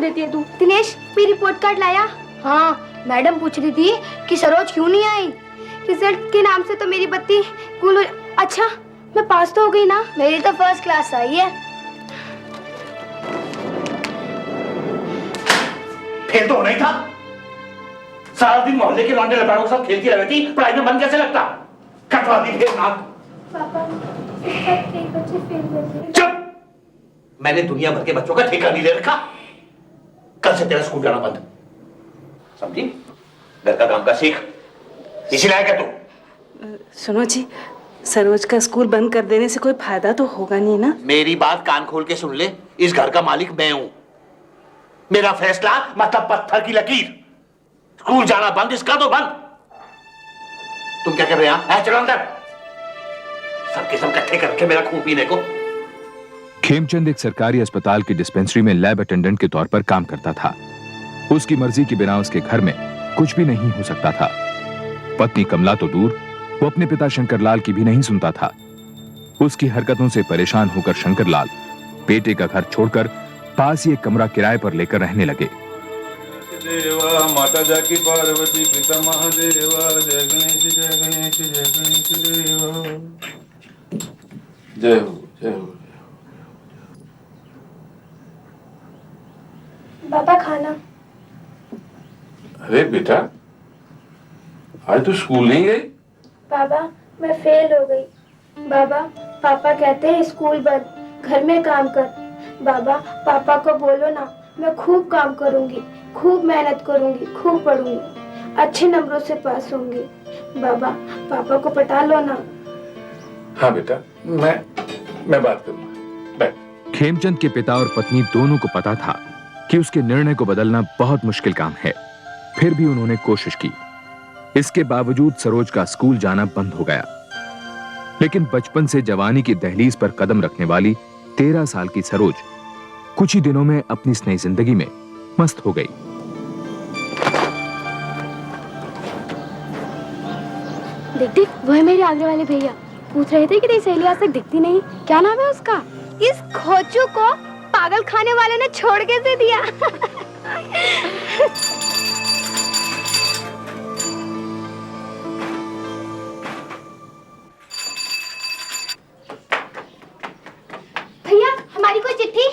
लेती है तू। दिनेश, मेरी रिपोर्ट कार्ड लाया? हाँ, मैडम पूछ रही थी कि सरोज क्यों नहीं आई। रिजल्ट के नाम से तो मेरी बत्ती गुल। अच्छा, मैं पास तो हो गई ना? मेरी तो फर्स्ट क्लास आई है। फेल तो होना ही था। सारा दिन मोहल्ले के लौंडे लपाड़ों के साथ खेलती रहती, पढ़ाई में मन कैसे लगता? कटवा दी फेल नाक। पापा, इस बार कई बच्चे फेल हुए थे। चुप! मैंने दुनिया भर के बच्चों का ठेका नहीं ले रखा। कल से तेरा स्कूल जाना बंद, समझी? घर का काम का सीख। इसी लायक है तू। सुनो जी, सरोज का स्कूल बंद कर देने से कोई फायदा तो होगा नहीं ना? मेरी बात कान खोल के सुन ले। इस घर का मालिक मैं हूं। मेरा फैसला मतलब पत्थर की लकीर। स्कूल जाना बंद, इसका तो बंद। तुम क्या कर रहे हैं? चलो अंदर। सबके सब इकट्ठे करके मेरा खून पीने को। खेमचंद एक सरकारी अस्पताल की डिस्पेंसरी में लैब अटेंडेंट के तौर पर काम करता था। उसकी मर्जी के बिना उसके घर में कुछ भी नहीं हो सकता था। पत्नी कमला तो दूर, वो अपने पिता शंकरलाल की भी नहीं सुनता था। उसकी हरकतों से परेशान होकर शंकरलाल बेटे का घर छोड़कर पास ही एक कमरा किराए पर लेकर रहने लगे। देवा माता जाकी पार्वती पिता महादेवा जय गणेश जय गणेश जय गणेश देवा जय हो जय हो। पापा, खाना। अरे बेटा, आज तो स्कूल नहीं गई? बाबा, मैं फेल हो गई। बाबा, पापा कहते हैं स्कूल बंद, घर में काम कर। बाबा, पापा को बोलो ना, मैं खूब काम करूंगी, खूब मेहनत करूंगी, खूब पढ़ूंगी, अच्छे नंबरों से पास होंगी। बाबा, पापा को पटा लो ना। हाँ बेटा, मैं बात करूंगा। बैठ। खेमचंद के पिता और पत्नी दोनों को पता था कि उसके निर्णय को बदलना बहुत मुश्किल काम है। फिर भी उन्होंने कोशिश की। इसके बावजूद सरोज का स्कूल जाना बंद हो गया। लेकिन बचपन से जवानी की दहलीज पर कदम रखने वाली 13 साल की सरोज कुछ ही दिनों में अपनी इस नई जिंदगी में मस्त हो गई। देख देख, वो है मेरे आगे वाले भैया। पूछ रहे थे कि तेरी सहेली आज तक दिखती नहीं, क्या नाम है उसका? इस खोचू को पागल खाने वाले ने छोड़ कैसे दिया? भैया, हमारी कोई चिट्ठी?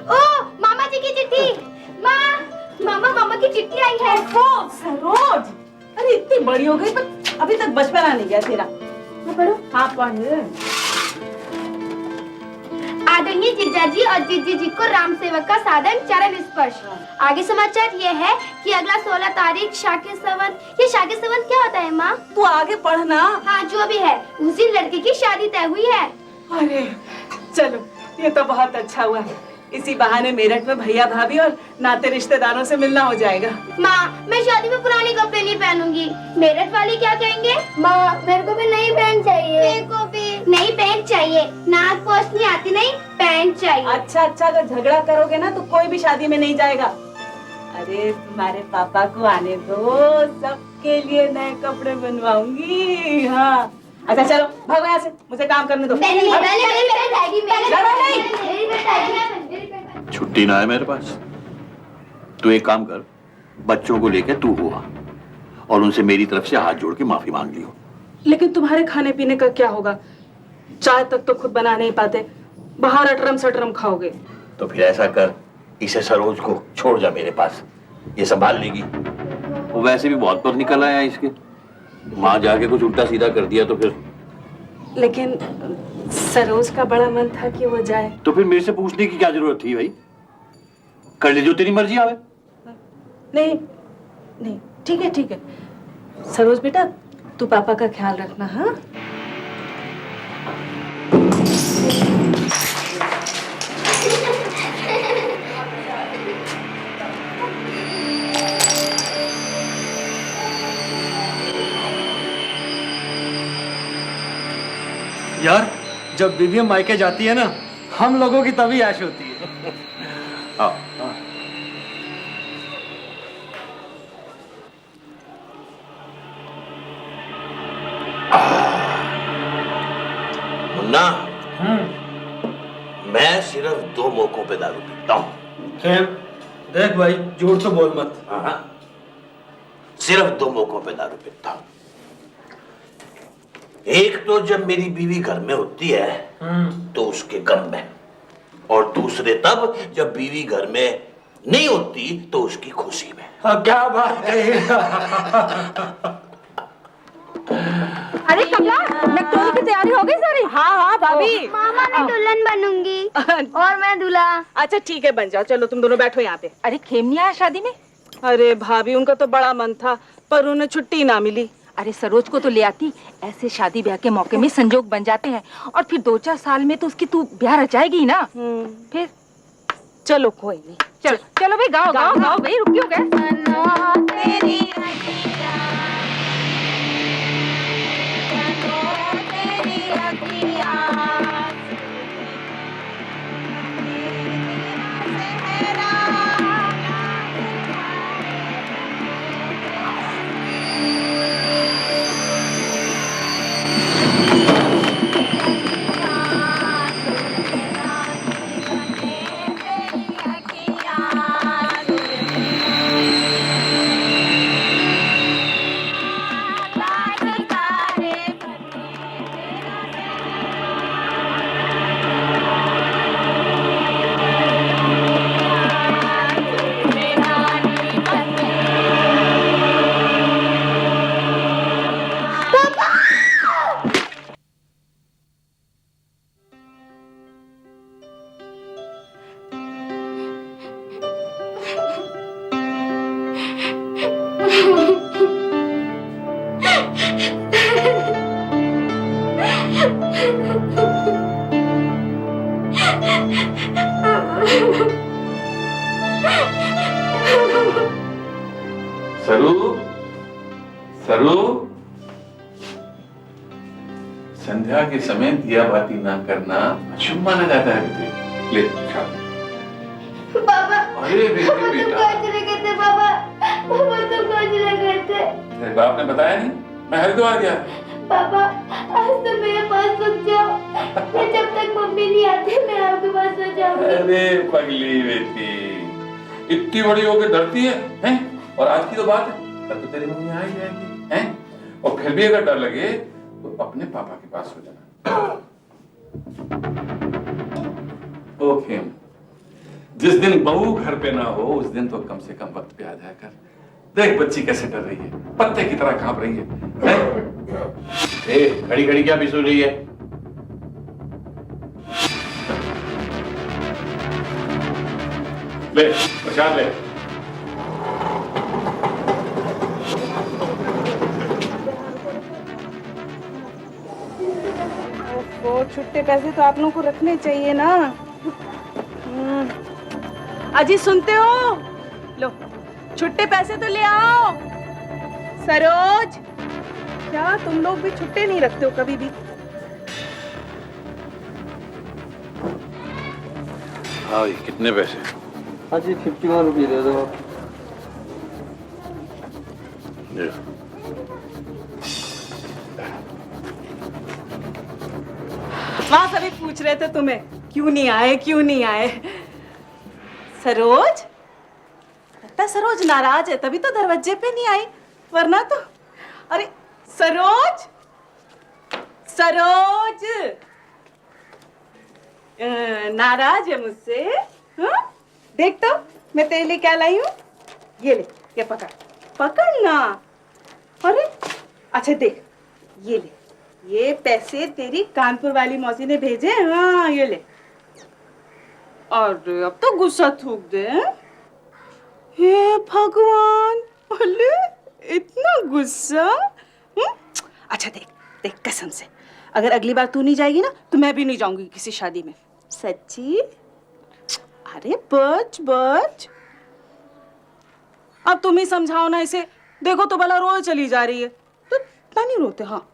ओ, मामा जी की चिट्ठी। मामा की चिट्ठी आई है। सरोज, अरे इतनी बड़ी हो गई पर अभी तक बचपना नहीं गया तेरा। मैं पढ़ूं? हाँ पढ़। आदरणीय जीजा जी और जीजी जी को राम सेवक का साधन चरण स्पर्श। आगे समाचार ये है कि अगला 16 तारीख शाके सवन। ये शाके सवन क्या होता है माँ? तू आगे पढ़ना। हाँ, जो भी है, उस दिन लड़के की शादी तय हुई है। अरे चलो, ये तो बहुत अच्छा हुआ। इसी बहाने मेरठ में भैया भाभी और नाते रिश्तेदारों से मिलना हो जाएगा। माँ, मैं शादी में पुराने कपड़े नहीं पहनूंगी। मेरठ वाले क्या कहेंगे? माँ, मेरे को भी नई पैंट चाहिए। मेरे को भी नई पैंट चाहिए। नाक पोंछनी आती नहीं, पैंट चाहिए। अच्छा, अगर झगड़ा करोगे ना तो कोई भी शादी में नहीं जाएगा। अरे तुम्हारे पापा को आने दो, सबके लिए नए कपड़े बनवाऊंगी। हाँ, अच्छा चलो भागो यहाँ से, मुझे काम करने दो। छुट्टी ना है मेरे पास। तू एक काम कर, बच्चों को लेकर तू हुआ और उनसे मेरी तरफ से हाथ जोड़ के माफी मांग लियो। लेकिन तुम्हारे खाने पीने का क्या होगा? चाय तक तो खुद बना नहीं पाते, बाहर अटरम सटरम खाओगे। तो फिर ऐसा कर, इसे सरोज को छोड़ जा मेरे पास, ये संभाल लेगी। वो वैसे भी बहुत पर निकल आया इसके। वहां जाके कुछ उल्टा सीधा कर दिया तो फिर। लेकिन सरोज का बड़ा मन था कि वो जाए। तो फिर मेरे से पूछने की क्या जरूरत थी भाई? कर ले जो तेरी मर्जी आवे। नहीं, ठीक है। सरोज बेटा, तू पापा का ख्याल रखना। हाँ, यार, जब बीबी मायके जाती है ना, हम लोगों की तभी ऐश होती है। सिर्फ 2 मौकों पे दारू पीता हूँ। खेम, देख भाई, झूठ तो बोल मत। हाँ, सिर्फ 2 मौकों पे दारू पीता हूँ। एक तो जब मेरी बीवी घर में होती है तो उसके गम में, और दूसरे तब जब बीवी घर में नहीं होती तो उसकी खुशी में। हाँ, क्या बात है। अरे कमला, नकटोली की तैयारी हो गई सारी? हाँ हाँ भाभी। मामा मैं दुल्हन बनूंगी और मैं दूल्हा। अच्छा ठीक है, बन जाओ। चलो तुम दोनों बैठो यहाँ पे। अरे खेम नहीं आया शादी में? अरे भाभी, उनका तो बड़ा मन था पर उन्हें छुट्टी ना मिली। अरे सरोज को तो ले आती, ऐसे शादी ब्याह के मौके में संजोग बन जाते हैं, और फिर 2-4 साल में तो उसकी तू ब्याह रचाएगी ना। फिर चलो कोई नहीं। चलो चलो भाई, गाओ गाओ गाओ भाई, रुक क्यों गए? सरू, सरू, संध्या के समय दिया बाती ना करना अशुभ माना जाता है बेटे। ले खा। पापा, अरे बेटे पापा तुम बेटा, कहाँ चले गए थे? पापा, पापा तुम कहाँ चले गए थे? तेरे बाप ने बताया नहीं? मैं हरिद्वार गया। पापा, आज तो मेरे पास रुक जाओ। मैं जब तक मम्मी नहीं आती मैं आपके पास सो जाऊंगी। अरे पगली बेटी, इतनी बड़ी होके डरती है, हैं? और आज की तो बात है, तब तो तेरी मम्मी आ ही जाएगी, हैं? और फिर भी अगर डर लगे तो अपने पापा के पास हो जाना। ओके, जिस दिन बहू घर पे ना हो उस दिन तो कम से कम वक्त पे आ जाया कर। देख बच्ची कैसे डर रही है, पत्ते की तरह कांप रही है? घड़ी घड़ी क्या बिसू रही है? ले प्रसाद ले। वो छुट्टे पैसे तो आप लोगों को रखने चाहिए ना। अजी सुनते हो? लो छुट्टे पैसे तो ले आओ। सरोज, क्या तुम लोग भी छुट्टे नहीं रखते हो कभी भी? हाँ, कितने पैसे? हाँ जी, 51 रुपये दे दो। वहां सभी पूछ रहे थे तुम्हें क्यों नहीं आए, क्यों नहीं आए। सरोज, लगता है सरोज नाराज है तभी तो दरवाजे पे नहीं आई, वरना तो। अरे सरोज, सरोज नाराज है मुझसे? हाँ? देख तो मैं तेरे लिए क्या लाई हूँ। ये ले, ये पकड़, पकड़ ना। अरे अच्छा देख, ये ले, ये पैसे तेरी कानपुर वाली मौसी ने भेजे। हाँ ये ले। और अब तो गुस्सा थूक दे। हे भगवान, अरे इतना गुस्सा। अच्छा देख देख, कसम से अगर अगली बार तू नहीं जाएगी ना तो मैं भी नहीं जाऊंगी किसी शादी में। सच्ची? अरे बच बच, अब तुम ही समझाओ ना इसे। देखो तो भला रोज चली जा रही है, तो इतना नहीं रोते। हाँ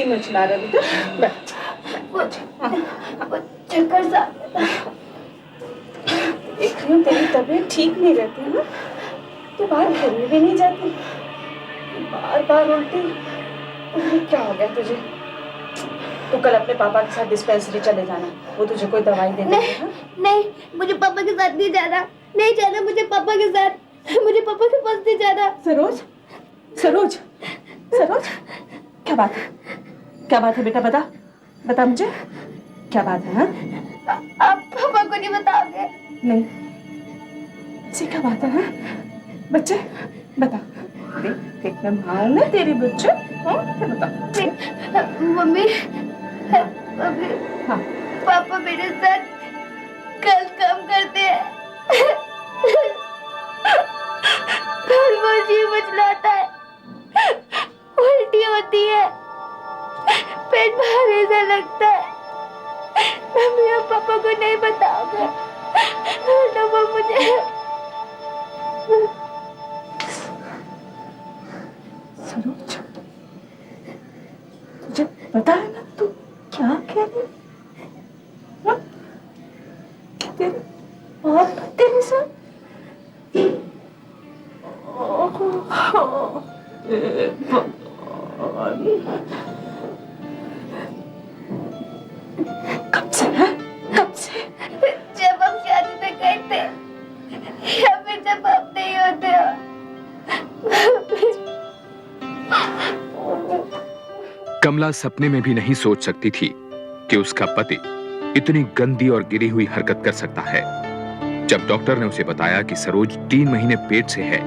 हंसी मचला रहे बेटा। वो चक्कर सा देख रही हूँ तेरी तबीयत ठीक नहीं रहती है ना, तो बाहर घूमने भी नहीं जाती, बार बार उल्टी। अरे क्या हो गया तुझे? तू कल अपने पापा के साथ डिस्पेंसरी चले जाना, वो तुझे कोई दवाई दे देंगे। हाँ? नहीं, मुझे पापा के साथ नहीं जाना, नहीं जाना मुझे पापा के साथ, मुझे पापा के पास नहीं जाना। सरोज, सरोज, सरोज, क्या बात है? क्या बात है बेटा? बता, बता मुझे, क्या बात है? हाँ? आप पापा को नहीं बताओगे? नहीं, ऐसी क्या बात है? हाँ? बच्चे बता, देख देख मैं माँ ना तेरी बच्चे। हाँ बता। मम्मी, मम्मी, हाँ पापा मेरे साथ गलत काम करते हैं। घर में जी मचलाता है, उल्टी होती है, पेट भारी सा लगता है। मम्मी और पापा को नहीं बताओगे तो वो मुझे सरोज, तुझे पता है ना तू क्या कह रही? हाँ? तेरे बाप तेरे साथ कब से है? कब से? जब हम शादी में गए थे या फिर जब आप नहीं होते हो। कमला सपने में भी नहीं सोच सकती थी कि उसका पति इतनी गंदी और गिरी हुई हरकत कर सकता है। जब डॉक्टर ने उसे बताया कि सरोज 3 महीने पेट से है,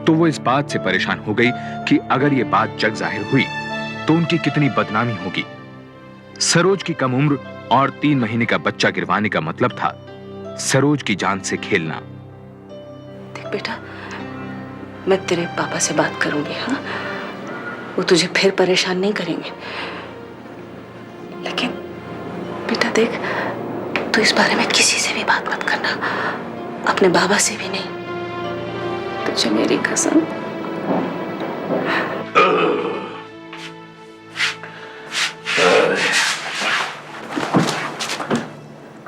तो वो इस बात से परेशान हो गई कि अगर ये बात जग जाहिर हुई तो उनकी कितनी बदनामी होगी। सरोज की कम उम्र और 3 महीने का बच्चा गिरवाने का मतलब था सरोज की जान से खेलना। देख बेटा, मैं तेरे पापा से बात करूंगी। हाँ, वो तुझे फिर परेशान नहीं करेंगे। लेकिन बेटा देख, तू इस बारे में किसी से भी बात मत करना, अपने बाबा से भी नहीं। तुझे मेरी कसम।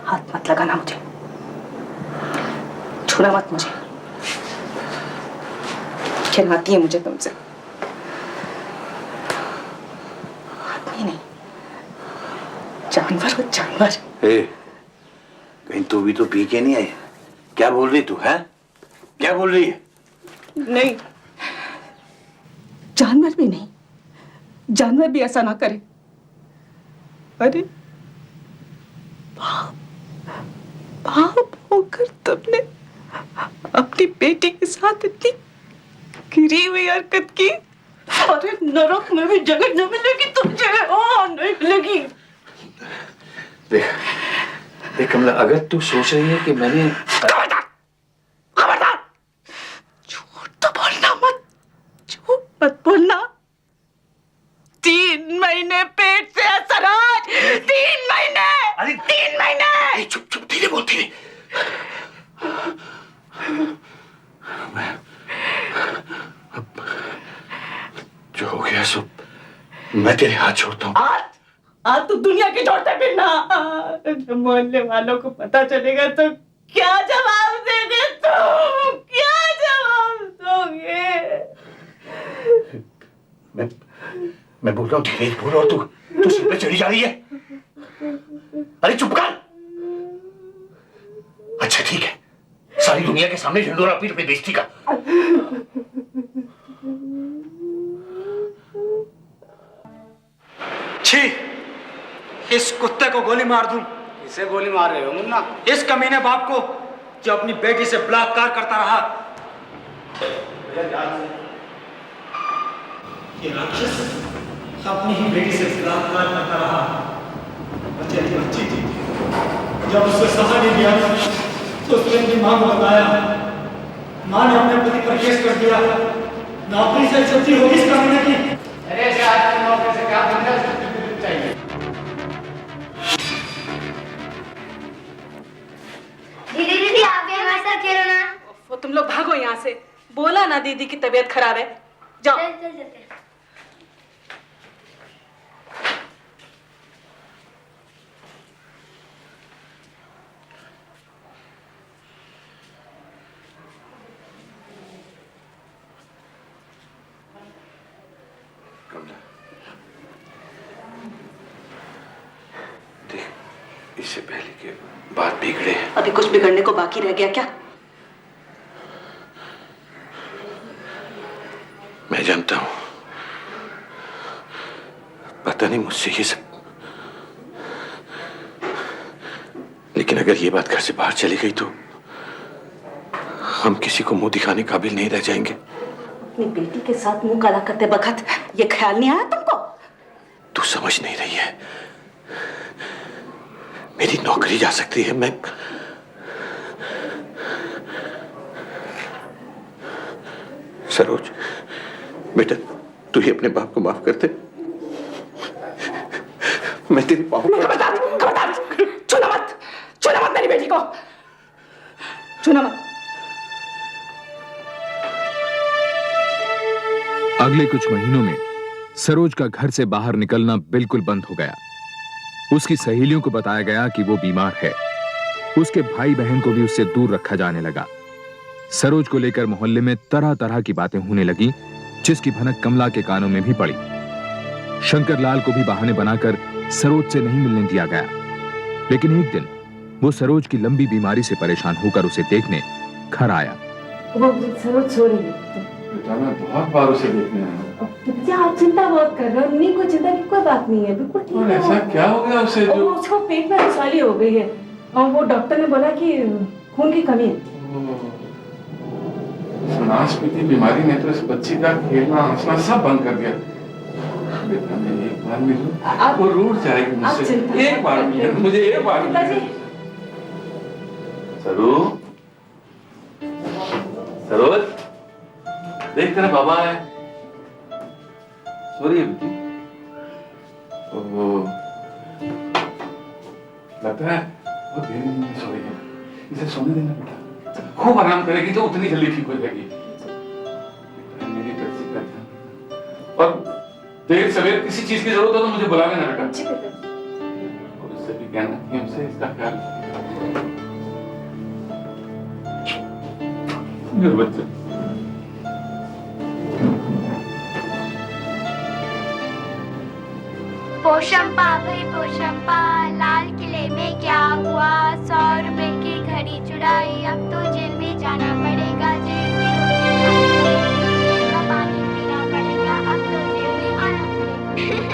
हाथ मत लगाना मुझे, छूना मत मुझे, खिलाती है मुझे तुमसे। आदमी नहीं, जानवर हो जानवर। कहीं तू भी तो पी के नहीं आई? क्या बोल रही तू है? क्या बोल रही है? नहीं, जानवर भी नहीं, जानवर भी ऐसा ना करे। अरे बाप, बाप होकर तुमने अपनी बेटी के साथ इतनी गिरी हुई हरकत की। अरे नरक में भी जगह न मिलेगी तुझे। नहीं मिलेगी। देख देख कमला, अगर तू सोच रही है कि मैंने खबरदार, झूठ तो बोलना मत, झूठ मत बोलना। 3 महीने पेट से है सरोज, 3 महीने। अरे 3 महीने। चुप चुप, धीरे बोल, धीरे। जो हो गया सो मैं तेरे हाथ छोड़ता हूँ। आज तू दुनिया के छोड़ते फिरना। मोहल्ले वालों को पता चलेगा तो क्या जवाब देंगे तुम? क्या जवाब दोगे? मैं बोल रहा हूँ, धीरे बोल, और तू सिर पे चढ़ी जा रही है। अरे चुप कर। अच्छा ठीक है, सारी दुनिया के सामने ढिंडोरा पीट पे बेइज्जती का। छी, इस कुत्ते को गोली मार दूं। इसे गोली मार रहे हो मुन्ना? इस कमीने बाप को जो अपनी बेटी से बलात्कार करता रहा। ये राक्षस अपनी ही बेटी से बलात्कार करता रहा। बच्ची थी, जब उससे सहा नहीं गया तो उसने अपनी मां को बताया। मां ने अपने पति पर केस कर दिया। नौकरी से छुट्टी होगी इस कमीने की। अरे ऐसे आदमी नौकरी से क्या बनता है? चाहिए। दीदी दीदी, आप भी हमारे साथ खेलो ना। वो तुम लोग भागो यहाँ से। बोला ना दीदी की तबीयत खराब है, जाओ। चल चल चलते हैं। इससे पहले कि बात बिगड़े। अभी कुछ बिगड़ने को बाकी रह गया क्या? मैं जानता हूं, पता नहीं मुझसे ये सब, लेकिन अगर ये बात घर से बाहर चली गई तो हम किसी को मुंह दिखाने काबिल नहीं रह जाएंगे। अपनी बेटी के साथ मुंह काला करते वक्त ये ख्याल नहीं आया तुमको? तू समझ नहीं रही है, मेरी नौकरी जा सकती है। मैं सरोज बेटा, तू ही अपने बाप को माफ कर दे। मैं तेरी पाँव छूना मत मेरी बेटी को, छूना मत। अगले कुछ महीनों में सरोज का घर से बाहर निकलना बिल्कुल बंद हो गया। उसकी सहेलियों को बताया गया कि वो बीमार है। उसके भाई बहन को भी उससे दूर रखा जाने लगा। सरोज को लेकर मोहल्ले में तरह तरह की बातें होने लगी, जिसकी भनक कमला के कानों में भी पड़ी। शंकर लाल को भी बहाने बनाकर सरोज से नहीं मिलने दिया गया। लेकिन एक दिन वो सरोज की लंबी बीमारी से परेशान होकर उसे देखने घर आया। वो सरोज सो रही है। बेटा मैं बहुत बार उसे देखने आया। बच्चा आप चिंता बहुत कर रहे हो, नहीं कोई चिंता की कोई बात नहीं है, बिल्कुल ठीक और है। ऐसा क्या हो गया उसे जो उसको पेट में रसवाली हो गई है और वो डॉक्टर ने बोला कि खून की कमी है। नाशपीती बीमारी ने तो इस बच्ची का खेलना हंसना सब बंद कर दिया। बेटा मैं एक बार मिलूं, वो रूठ जाएगी मुझसे। एक बार मिलूं, मुझे एक बार मिलूं। सरोज देख तेरा बाबा है। सो रही है बेटी? ओह लगता है वो देर में सो रही है। इसे सोने देना बेटा, खूब आराम करेगी तो उतनी जल्दी ठीक हो जाएगी। मेरी बच्ची का ध्यान, और देर सवेर किसी चीज की जरूरत हो तो मुझे बुला लेना बेटा। और उससे भी कहना कि हमसे इसका ख्याल मेरे बच्चे। पोशंपा भाई पोशंपा, लाल किले में क्या हुआ? 100 रुपए की घड़ी चुराई, अब तो जेल में जाना पड़ेगा। जेल की रोटी जेल का पानी पीना पड़ेगा, अब तो जेल में आना पड़ेगा।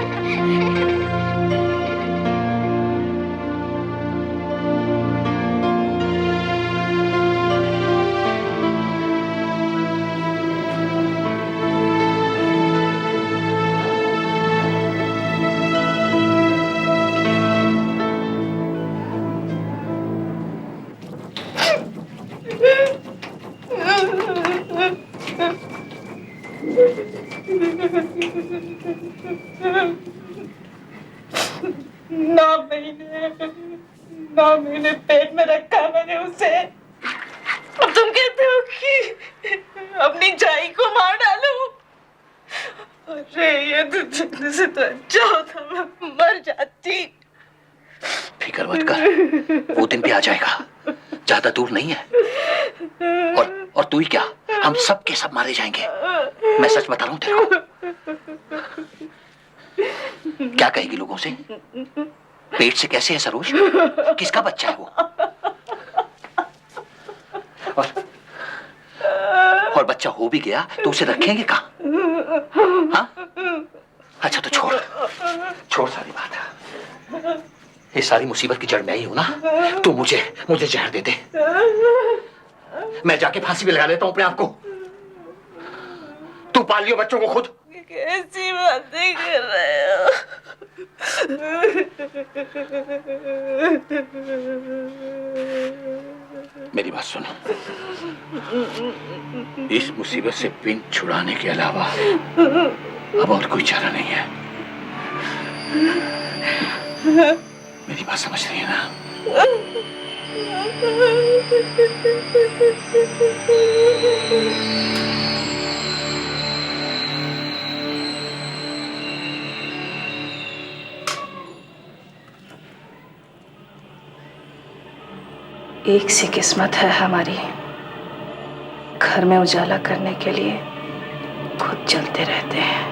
नौ महीने पेट में रखा मैंने उसे। अब तुम कहते हो कि अपनी जाई को मार डालो? अरे ये तो जीने से तो अच्छा होता मैं मर जाती। फिक्र मत कर, वो दिन भी आ जाएगा, ज्यादा दूर नहीं है। और तू ही क्या, हम सब के सब मारे जाएंगे। मैं सच बता रहा हूं तेरे को। क्या कहेगी लोगों से? पेट से कैसे है सरोज? किसका बच्चा है वो? और बच्चा हो भी गया तो उसे रखेंगे कहाँ? हाँ? अच्छा तो छोड़ सारी बात। ये सारी मुसीबत की जड़ मैं ही हूं ना। तू मुझे जहर दे दे, मैं जाके फांसी भी लगा लेता हूं अपने आप को। तू पाल लियो बच्चों को खुद। कैसी बातें कर रहे हो? मेरी बात सुनो, इस मुसीबत से पिन छुड़ाने के अलावा अब और कोई चारा नहीं है। मेरी बात समझ रही है ना? एक सी किस्मत है हमारी, घर में उजाला करने के लिए खुद जलते रहते हैं।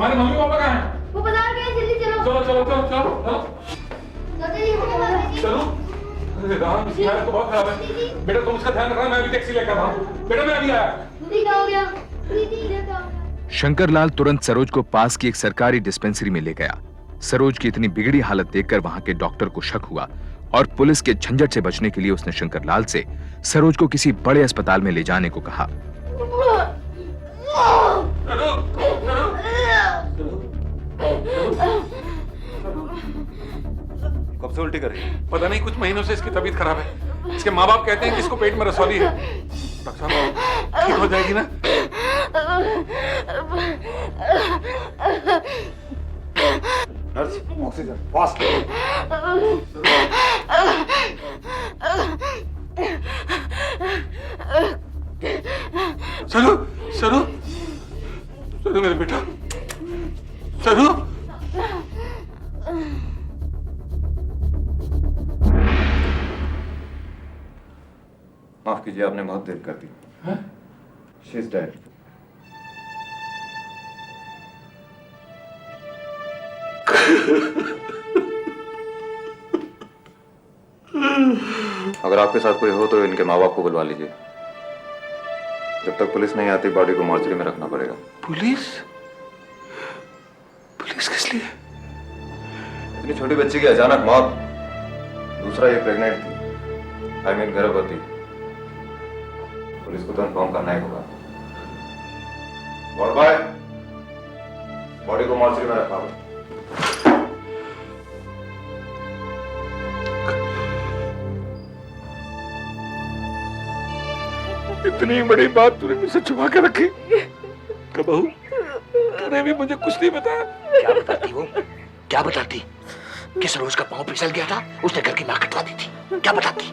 तुम्हारे मम्मी पापा कहाँ हैं? वो बाजार गए, जल्दी चलो। चलो चलो चलो चलो चलो चलो। अरे राम, इसकी हालत तो बहुत खराब है। बेटा तुम उसका ध्यान रखना, मैं अभी टैक्सी लेकर आता हूँ। बेटा मैं अभी आया। दीदी क्या हो गया? दीदी इधर क्या हो गया? शंकरलाल तुरंत सरोज को पास की एक सरकारी डिस्पेंसरी में ले गया। सरोज की इतनी बिगड़ी हालत देखकर वहां के डॉक्टर को शक हुआ और पुलिस के झंझट से बचने के लिए उसने शंकरलाल से सरोज को किसी बड़े अस्पताल में ले जाने को कहा। कब से उल्टी कर रही है? पता नहीं, कुछ महीनों से इसकी तबीयत खराब है। इसके माँ बाप कहते हैं कि इसको पेट में रसौली है। डॉक्टर साहब ठीक हो जाएगी ना? Nurse, oxygen fast. सरू, सरू, सरू मेरे बेटा, सरू। माफ कीजिए, आपने बहुत देर कर दी। She is dead. अगर आपके साथ कोई हो तो इनके माँ बाप को बुलवा लीजिए। जब तक पुलिस नहीं आती बॉडी को मॉर्चरी में रखना पड़ेगा। पुलिस? पुलिस किस लिए? इतनी छोटी बच्ची की अचानक मौत, दूसरा ये प्रेग्नेंट थी, आई मीन गर्भवती। पुलिस को तो इन्फॉर्म करना ही होगा। वार्ड बॉय, बॉडी को मॉर्चरी में रखा होगा। इतनी बड़ी बात तूने मुझसे छुपा के रखी। कबहू तूने भी मुझे कुछ नहीं बताया। क्या बताती वो? क्या बताती? कि सरोज का पांव फिसल गया था, उसने घर की नाक कटवा दी थी। क्या बताती?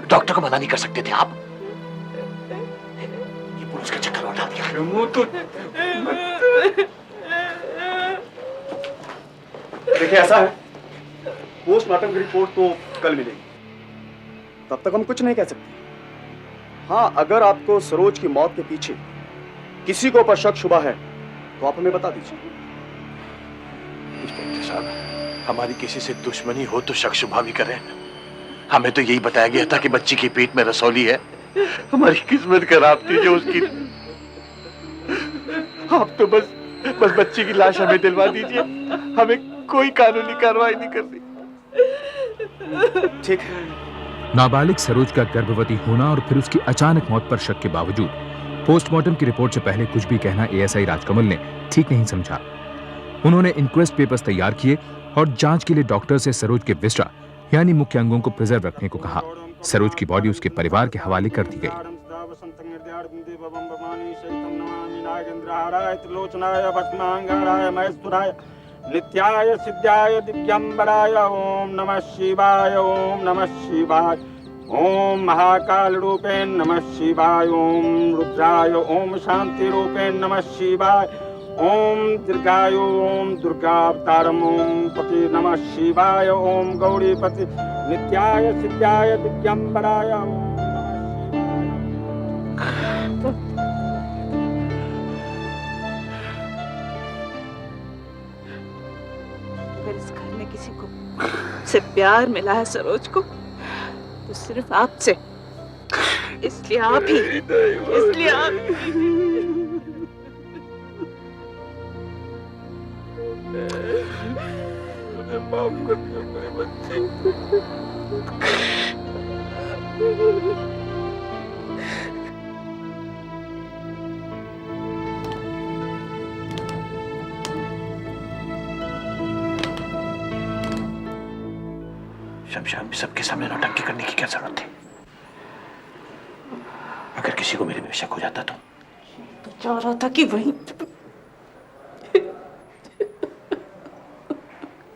डॉक्टर को मना नहीं कर सकते थे आप? ये पुलिस का चक्कर उठा दिया। तो देखिए ऐसा है, पोस्टमार्टम की रिपोर्ट तो कल मिलेगी, तब तक हम कुछ नहीं कह सकते। हाँ, अगर आपको सरोज की मौत के पीछे किसी को पर शक शुबा है तो आप हमें बता दीजिए। इंस्पेक्टर साहब, हमारी किसी से दुश्मनी हो तो शक शुबा भी करें। हमें तो यही बताया गया था कि बच्ची के पेट में रसौली है। हमारी किस्मत खराब थी जो उसकी। आप तो बस बच्ची की लाश हमें दिलवा दीजिए, हमें कोई कानूनी कार्रवाई नहीं करनी। ठीक है। नाबालिग सरोज का गर्भवती होना और फिर उसकी अचानक मौत पर शक के बावजूद पोस्टमार्टम की रिपोर्ट से पहले कुछ भी कहना एएसआई राजकमल ने ठीक नहीं समझा। उन्होंने इंक्वेस्ट पेपर्स तैयार किए और जांच के लिए डॉक्टर से सरोज के विस्टा यानी मुख्य अंगों को प्रिजर्व रखने को कहा। सरोज की बॉडी उसके परिवार के हवाले कर दी गई। नित्याय सिद्धाय दिव्यंबराय ओम नमः शिवाय, ओम नमः शिवाय, ओम महाकाल रूपेण नमः शिवाय, ओम रुद्राय, ओम शांति रूपेण नमः शिवाय, ओम दीर्घाय, ओम दुर्गावतारम, ओम पति नमः शिवाय, ओम गौरीपति नित्याय सिद्धाय दिव्यंबराय ओम नमः शिवाय। अगर इस घर में किसी को से प्यार मिला है सरोज को तो सिर्फ आपसे, इसलिए आप ही, इसलिए आप ही। माफ कर दिया मेरे बच्चे। शमशान में सबके सामने नौटंकी करने की क्या जरूरत थी? अगर किसी को मेरे में शक हो जाता तो चाह रहा था कि वहीं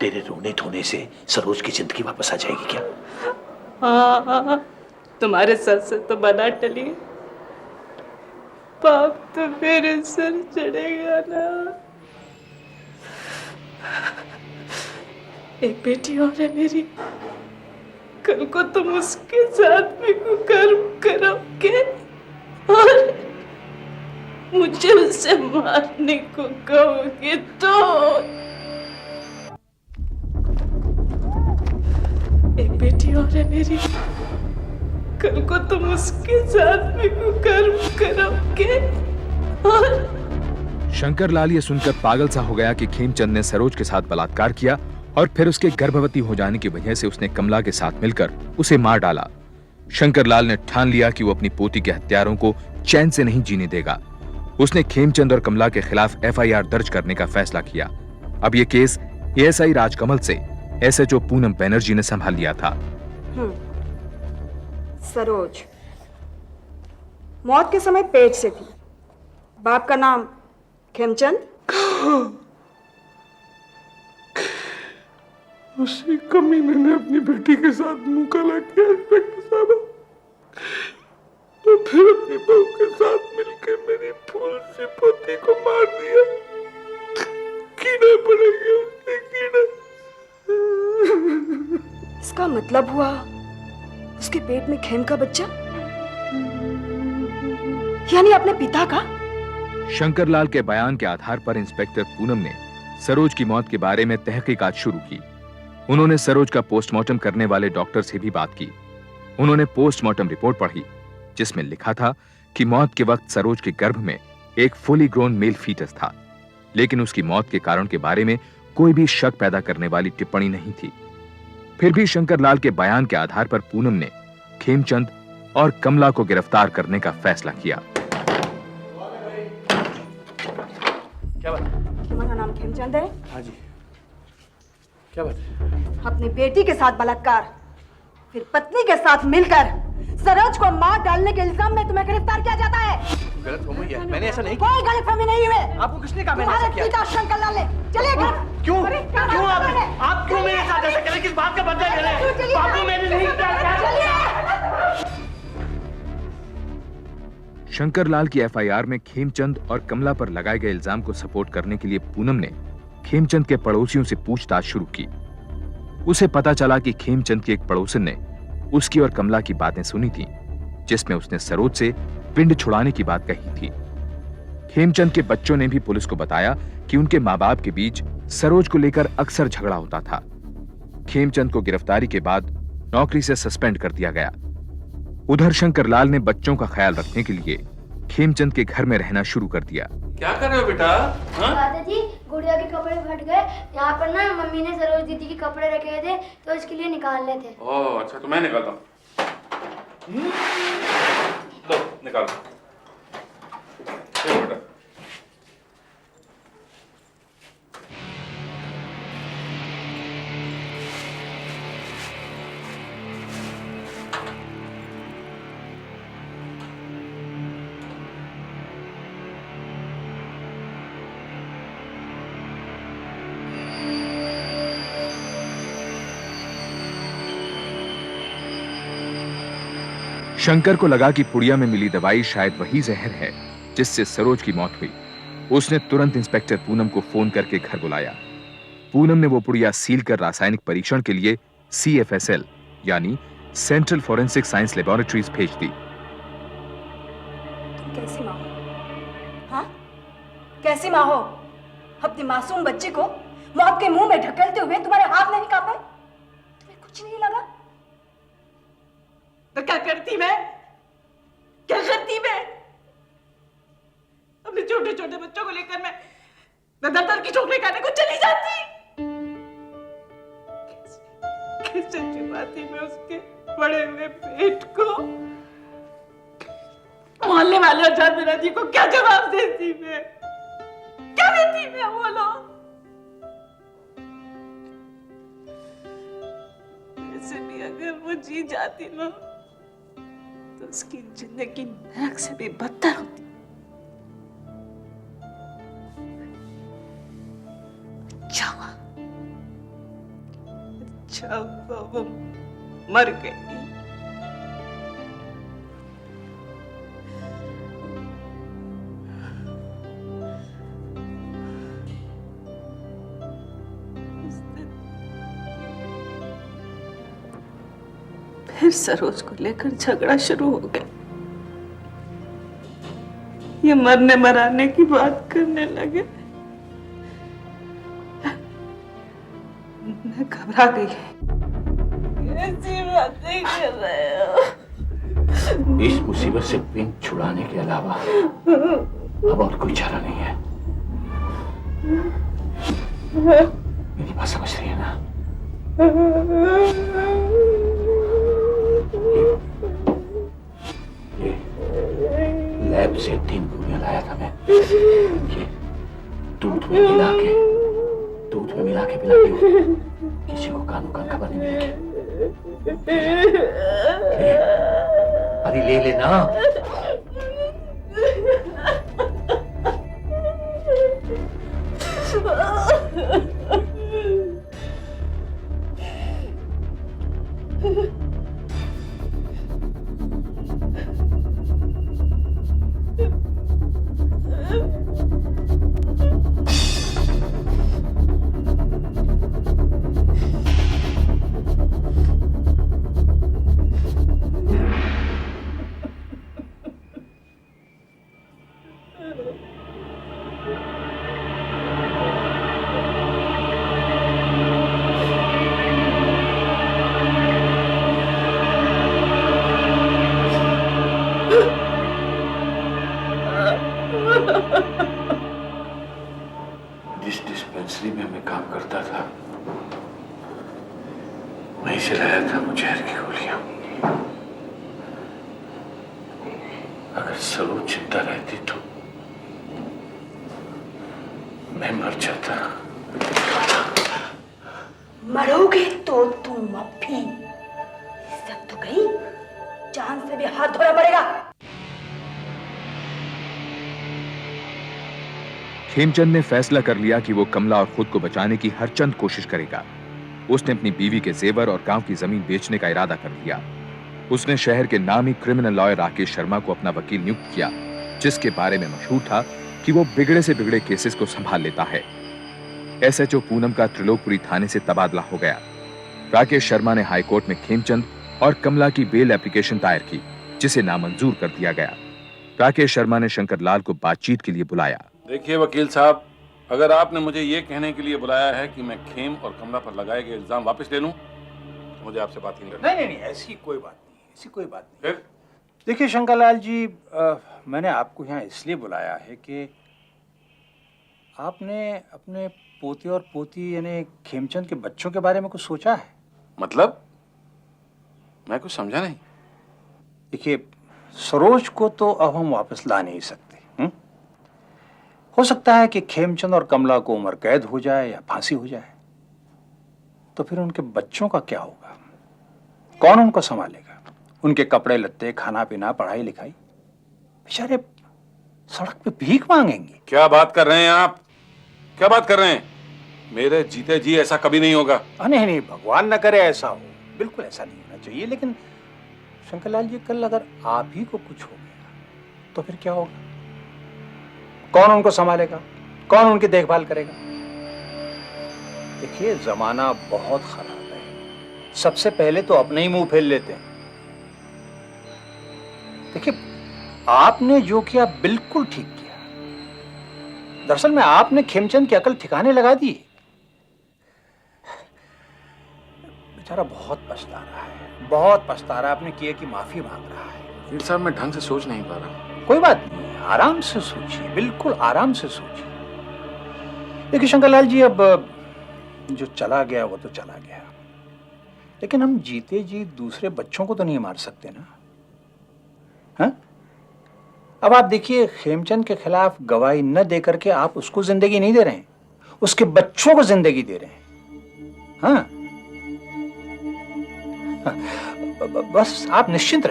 तेरे रोने धोने से सरोज की जिंदगी वापस आ जाएगी क्या? हाँ, तुम्हारे सर से तो बना टली, पाप तो मेरे सर चढ़ेगा ना। एक बेटी और है मेरी, कल को तुम उसके साथ में कुकर्म करोगे और मुझे उस उसे मारने को कहोगे तो एक बेटी और है मेरी, कल को तुम उसके साथ में कुकर्म करोगे। और शंकर लाल ये सुनकर पागल सा हो गया कि खेमचंद ने सरोज के साथ बलात्कार किया और फिर उसके गर्भवती हो जाने की वजह से उसने कमला के साथ मिलकर उसे मार डाला। शंकर लाल ने ठान लिया कि वो अपनी पोती के हत्यारों को चैन से नहीं जीने देगा। उसने खेमचंद और कमला के खिलाफ एफआईआर दर्ज करने का फैसला किया। अब ये केस एएसआई राजकमल से एसएचओ पूनम बनर्जी ने संभाल लिया था। सरोज मौत के समय पेट से थी। बाप का नाम खेमचंद। उसी कमीने ने अपनी बेटी के साथ मुंह काला किया इंस्पेक्टर साहब, तो फिर अपनी बहू के साथ मिलकर मेरी फूल सी पोती को मार दिया। कीड़ा पड़ेगा उसके, कीड़ा। इसका मतलब हुआ उसके पेट में खेम का बच्चा, यानी अपने पिता का। शंकर लाल के बयान के आधार पर इंस्पेक्टर पूनम ने सरोज की मौत के बारे में तहकीकात शुरू की। उन्होंने सरोज का पोस्टमार्टम करने वाले डॉक्टर से भी बात की। उन्होंने पोस्टमार्टम रिपोर्ट पढ़ी जिसमें लिखा था कि मौत के वक्त सरोज के गर्भ में एक फुली ग्रोन मेल फीटस था, लेकिन उसकी मौत के कारण के बारे में कोई भी शक पैदा करने वाली टिप्पणी नहीं थी। फिर भी शंकर लाल के बयान के आधार पर पूनम ने खेमचंद और कमला को गिरफ्तार करने का फैसला किया। क्या बात? तुम्हारा नाम खेमचंद है? हाँ जी। क्या बात है? अपनी बेटी के साथ बलात्कार, फिर पत्नी के साथ मिलकर सरोज को मार डालने के इल्जाम में तुम्हें गिरफ्तार किया जाता है। गलतफहमी है, मैंने ऐसा नहीं किया। कोई गलतफहमी नहीं हुई। आपको किसने कहा मैंने ऐसा किया? पिता शंकर लाल ने। चलिए घर। क्यों आप क्यों मेरे साथ ऐसा करें? किस बात का बदला ले रहे हैं? बाबू मैंने नहीं किया। शंकर लाल की एफआईआर में खेमचंद और कमला पर लगाए गए इल्जाम को सपोर्ट करने के लिए पूनम ने खेमचंद के पड़ोसियों से पूछताछ शुरू की। उसे पता चला कि खेमचंद के एक पड़ोसन ने उसकी और कमला की बातें सुनी थी, जिसमें उसने सरोज से पिंड छुड़ाने की बात कही थी। खेमचंद के बच्चों ने भी पुलिस को बताया कि उनके माँ बाप के बीच सरोज को लेकर अक्सर झगड़ा होता था। खेमचंद को गिरफ्तारी के बाद नौकरी से सस्पेंड कर दिया गया। उधर शंकर लाल ने बच्चों का ख्याल रखने के लिए खेमचंद के घर में रहना शुरू कर दिया। क्या कर रहे हो बेटा? दादाजी गुड़िया के कपड़े फट गए, यहाँ पर ना मम्मी ने सरोज दीदी के कपड़े रखे थे तो इसके लिए निकालने थे। ओह अच्छा, तो मैं निकालता हूँ। लो निकाल। बेटा शंकर को लगा कि पुड़िया में मिली दवाई शायद वही जहर है जिससे सरोज की मौत हुई। उसने तुरंत इंस्पेक्टर पूनम को फोन करके घर बुलाया। पूनम ने वो पुड़िया सील कर रासायनिक परीक्षण के लिए CFSL यानी सेंट्रल फॉरेंसिक साइंस लेबोरेटरीज भेज दी। तुम कैसी माँ हो? हाँ? कैसी माँ हो? अपनी मासूम बच्ची को मौत के मुंह में ढकेलते हुए तुम्हारे हाथ नहीं कांपे? तुम्हें कुछ नहीं लगा? तो क्या करती मैं? क्या करती मैं? अपने छोटे छोटे बच्चों को लेकर मैं दफ्तर की चौकड़ी खाने को चली जाती। कैसे छिपाती मैं उसके बड़े हुए पेट को? मोहल्ले वाले और जान बिरादरी को क्या जवाब देती मैं? क्या देती मैं? बोलो। वैसे भी अगर वो जी जाती ना तो उसकी जिंदगी नरक से भी बदतर होती। अच्छा हुआ वो मर गई। फिर सरोज को लेकर झगड़ा शुरू हो गया। ये मरने मराने की बात करने लगे। मैं घबरा गई। कैसी बातें कर रहे हो? इस मुसीबत से पिन छुड़ाने के अलावा अब और कोई चारा नहीं है। मेरी बात समझ रही है ना? ये लैब से 3 गोलियां लाया था मैं। ये दूध में मिला के पिलाती हूँ। किसी को कानों कान खबर नहीं मिलेगी। अरे ले लेना। जिस डिस्पेंसरी में मैं काम करता था वहीं से लाया था वो जहर की गोलियां। अगर सरोज चिंता रहती तो मैं मर जाता। मरोगे तो तुम अब भी। इज्जत तो गई, जान से भी हाथ धोना पड़ेगा। खेमचंद ने फैसला कर लिया कि वो कमला और खुद को बचाने की हर चंद कोशिश करेगा। उसने अपनी बीवी के जेवर और गांव की जमीन बेचने का इरादा कर लिया। उसने शहर के नामी क्रिमिनल लॉयर राकेश शर्मा को अपना वकील नियुक्त किया, जिसके बारे में मशहूर था कि वो बिगड़े से बिगड़े केसेस को संभाल लेता है। एसएचओ पूनम का त्रिलोकपुरी थाने से तबादला हो गया। राकेश शर्मा ने हाईकोर्ट में खेमचंद और कमला की बेल एप्लीकेशन दायर की, जिसे नामंजूर कर दिया गया। राकेश शर्मा ने शंकर लाल को बातचीत के लिए बुलाया। देखिए वकील साहब, अगर आपने मुझे ये कहने के लिए बुलाया है कि मैं खेम और कमला पर लगाए गए इल्जाम वापस ले लूं, तो मुझे आपसे बात नहीं करनी। नहीं, ऐसी कोई बात नहीं। फिर देखिए शंकरलाल जी, मैंने आपको यहाँ इसलिए बुलाया है कि आपने अपने पोते और पोती यानी खेमचंद के बच्चों के बारे में कुछ सोचा है? मतलब? मैं कुछ समझा नहीं। देखिए, सरोज को तो अब हम वापस ला नहीं सकते। हो सकता है कि खेमचंद और कमला को उम्र कैद हो जाए या फांसी हो जाए, तो फिर उनके बच्चों का क्या होगा? कौन उनको संभालेगा? उनके कपड़े लत्ते, खाना पीना, पढ़ाई लिखाई? बेचारे सड़क पे भीख मांगेंगे। क्या बात कर रहे हैं आप? क्या बात कर रहे हैं? मेरे जीते जी ऐसा कभी नहीं होगा। नहीं, भगवान न करे ऐसा हो। बिल्कुल ऐसा नहीं होना चाहिए। लेकिन शंकरलाल जी, कल अगर आप ही को कुछ हो गया तो फिर क्या होगा? कौन उनको संभालेगा? कौन उनकी देखभाल करेगा? देखिए, जमाना बहुत खराब है। सबसे पहले तो अपने ही मुंह फेर लेते हैं। देखिए, आपने जो किया बिल्कुल ठीक किया। दरअसल में आपने खेमचंद की अकल ठिकाने लगा दी। बेचारा बहुत पछता रहा है, अपने किए की माफी मांग रहा है। वकील साहब, मैं ढंग से सोच नहीं पा रहा। कोई बात नहीं, आराम से सोचिए, बिल्कुल आराम से सोचिए। देखिए शंकरलाल जी, अब जो चला गया वो तो चला गया, लेकिन हम जीते जी दूसरे बच्चों को तो नहीं मार सकते ना। हाँ? अब आप देखिए, खेमचंद के खिलाफ गवाही न देकर के आप उसको जिंदगी नहीं दे रहे हैं, उसके बच्चों को जिंदगी दे रहे हैं। हाँ? बस आप निश्चिंत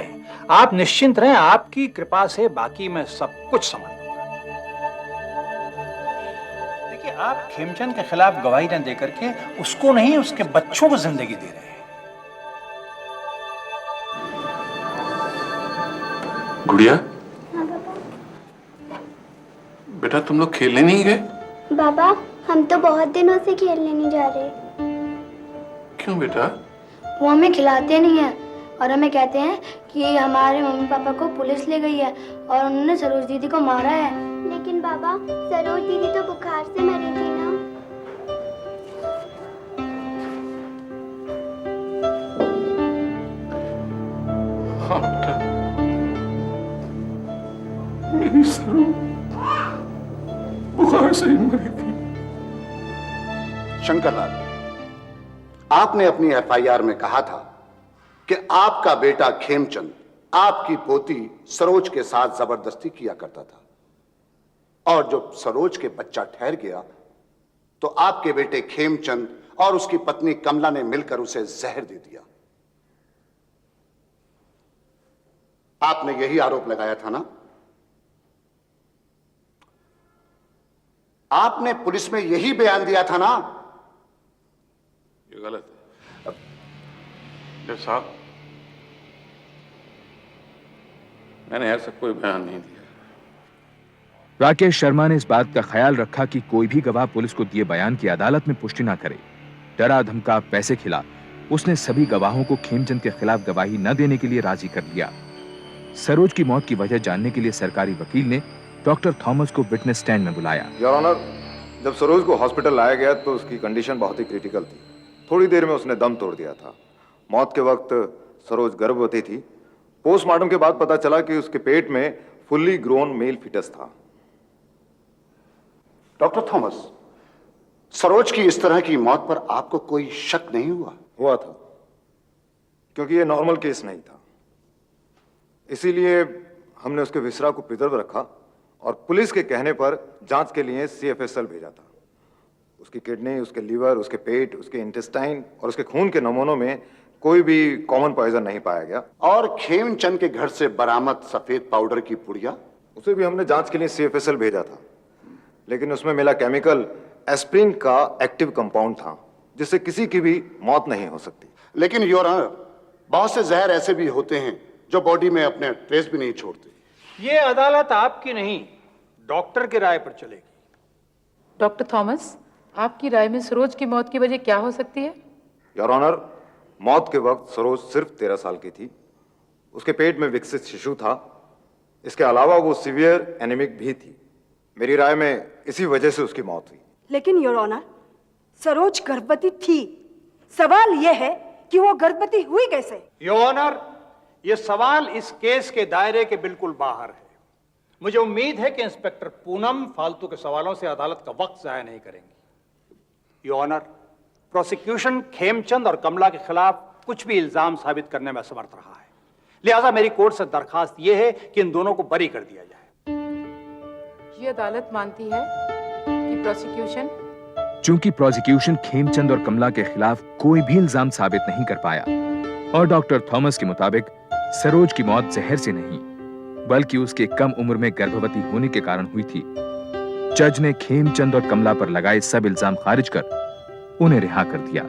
रहें, आपकी कृपा से बाकी मैं सब कुछ समझ लूंगा। देखिए, आप खेमचंद के खिलाफ गवाही न देकर के उसको नहीं, उसके बच्चों को जिंदगी दे रहे हैं। गुड़िया, बेटा तुम लोग खेलने नहीं गए? बाबा, हम तो बहुत दिनों से खेलने नहीं जा रहे। क्यों बेटा? वो हमें खिलाते नहीं है और हमें कहते हैं कि हमारे मम्मी पापा को पुलिस ले गई है और उन्होंने सरोज दीदी को मारा है। लेकिन बाबा, सरोज दीदी तो बुखार से मरी थी ना। हाँ बेटा, मेरी सरोज बुखार से ही मरी थी। शंकरलाल, आपने अपनी एफआईआर में कहा था कि आपका बेटा खेमचंद आपकी पोती सरोज के साथ जबरदस्ती किया करता था, और जब सरोज के बच्चा ठहर गया तो आपके बेटे खेमचंद और उसकी पत्नी कमला ने मिलकर उसे जहर दे दिया। आपने यही आरोप लगाया था ना? आपने पुलिस में यही बयान दिया था ना? ये गलत है। जज साहब, मैंने ऐसा कोई बयान नहीं दिया। राकेश शर्मा ने इस बात का ख्याल रखा कि कोई भी गवाह पुलिस को दिए बयान की अदालत में पुष्टि ना करे। डरा धमका पैसे खिला उसने सभी गवाहों को खेमचंद के खिलाफ गवाही न देने के लिए राजी कर लिया। सरोज की मौत की वजह जानने के लिए सरकारी वकील ने डॉक्टर थॉमस को विटनेस स्टैंड में बुलाया। योर ऑनर, जब सरोज को हॉस्पिटल लाया गया तो उसकी कंडीशन बहुत ही क्रिटिकल थी। थोड़ी देर में उसने दम तोड़ दिया था। मौत के वक्त सरोज गर्भवती थी। पोस्टमार्टम के बाद पता चला कि उसके पेट में फुल्ली ग्रोन मेल फीटस था। डॉक्टर थॉमस, सरोज की इस तरह की मौत पर आपको कोई शक नहीं हुआ? हुआ था, क्योंकि यह नॉर्मल केस नहीं था। इसीलिए हमने उसके विसरा को प्रिजर्व रखा और पुलिस के कहने पर जांच के लिए CFSL भेजा था। उसकी किडनी, उसके लीवर, उसके पेट, उसके इंटेस्टाइन और उसके खून के नमूनों में कोई भी कॉमन पॉइजन नहीं पाया गया। और खेमचंद के घर से बरामद सफेद पाउडर की पुड़िया, उसे भी हमने जांच के लिए CFSL भेजा था, लेकिन उसमें मिला केमिकल एस्प्रिन का एक्टिव कंपाउंड था, जिससे किसी की भी मौत नहीं हो सकती। लेकिन योर ऑनर, बहुत से जहर ऐसे भी होते हैं जो बॉडी में अपने ट्रेस भी नहीं छोड़ते। ये अदालत आपकी नहीं, डॉक्टर की राय पर चलेगी। डॉक्टर थॉमस, आपकी राय में सरोज की मौत की वजह क्या हो सकती है? योर ऑनर, मौत के वक्त सरोज सिर्फ 13 साल की थी। उसके पेट में विकसित शिशु था। इसके अलावा वो सीवियर एनीमिक भी थी। मेरी राय में इसी वजह से उसकी मौत हुई। लेकिन योर ऑनर, सरोज गर्भवती थी। सवाल यह है कि वो गर्भवती हुई कैसे? योर ऑनर, ये सवाल इस केस के दायरे के बिल्कुल बाहर है। मुझे उम्मीद है कि इंस्पेक्टर पूनम फालतू के सवालों से अदालत का वक्त जाया नहीं करेंगी। योर ऑनर, प्रोसिक्यूशन खेमचंद और कमला के खिलाफ कुछ भी इल्जाम साबित करने में असमर्थ रहा है। लिहाजा मेरी कोर्ट से दरखास्त यह है कि इन दोनों को बरी कर दिया जाए। ये अदालत मानती है कि प्रोसिक्यूशन चूंकि प्रोसिक्यूशन खेमचंद और कमला के खिलाफ कोई भी इल्जाम साबित नहीं कर पाया और डॉक्टर थॉमस के मुताबिक सरोज की मौत जहर से नहीं बल्कि उसके कम उम्र में गर्भवती होने के कारण हुई थी, जज ने खेमचंद और कमला पर लगाए सब इल्जाम खारिज कर उन्हें रिहा कर दिया।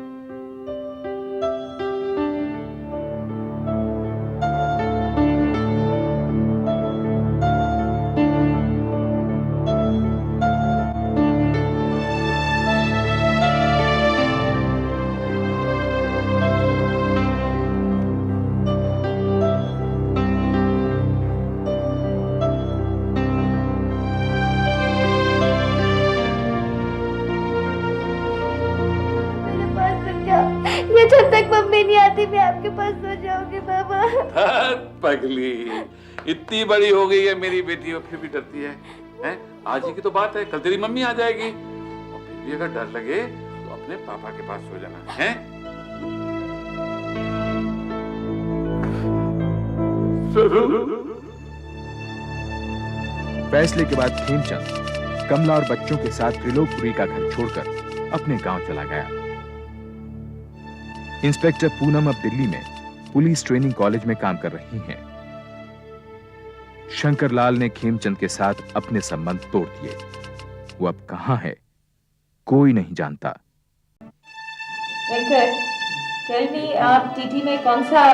ये जब तक मम्मी नहीं आती मैं आपके पास सो जाऊंगी बाबा। पगली, इतनी बड़ी हो गई है मेरी बेटी और फिर भी डरती है, हैं? आज ही की तो बात है, कल तेरी मम्मी आ जाएगी और फिर भी अगर डर लगे तो अपने पापा के पास सो जाना है। फैसले के बाद खेमचंद कमला और बच्चों के साथ त्रिलोकपुरी का घर छोड़कर अपने गांव चला गया। इंस्पेक्टर पूनम अब दिल्ली में पुलिस ट्रेनिंग कॉलेज में काम कर रही हैं। शंकरलाल ने खेमचंद के साथ अपने संबंध तोड़ दिए। वो अब कहां है कोई नहीं जानता। वेंकट, टेल मी, आप टीटी में कौन सा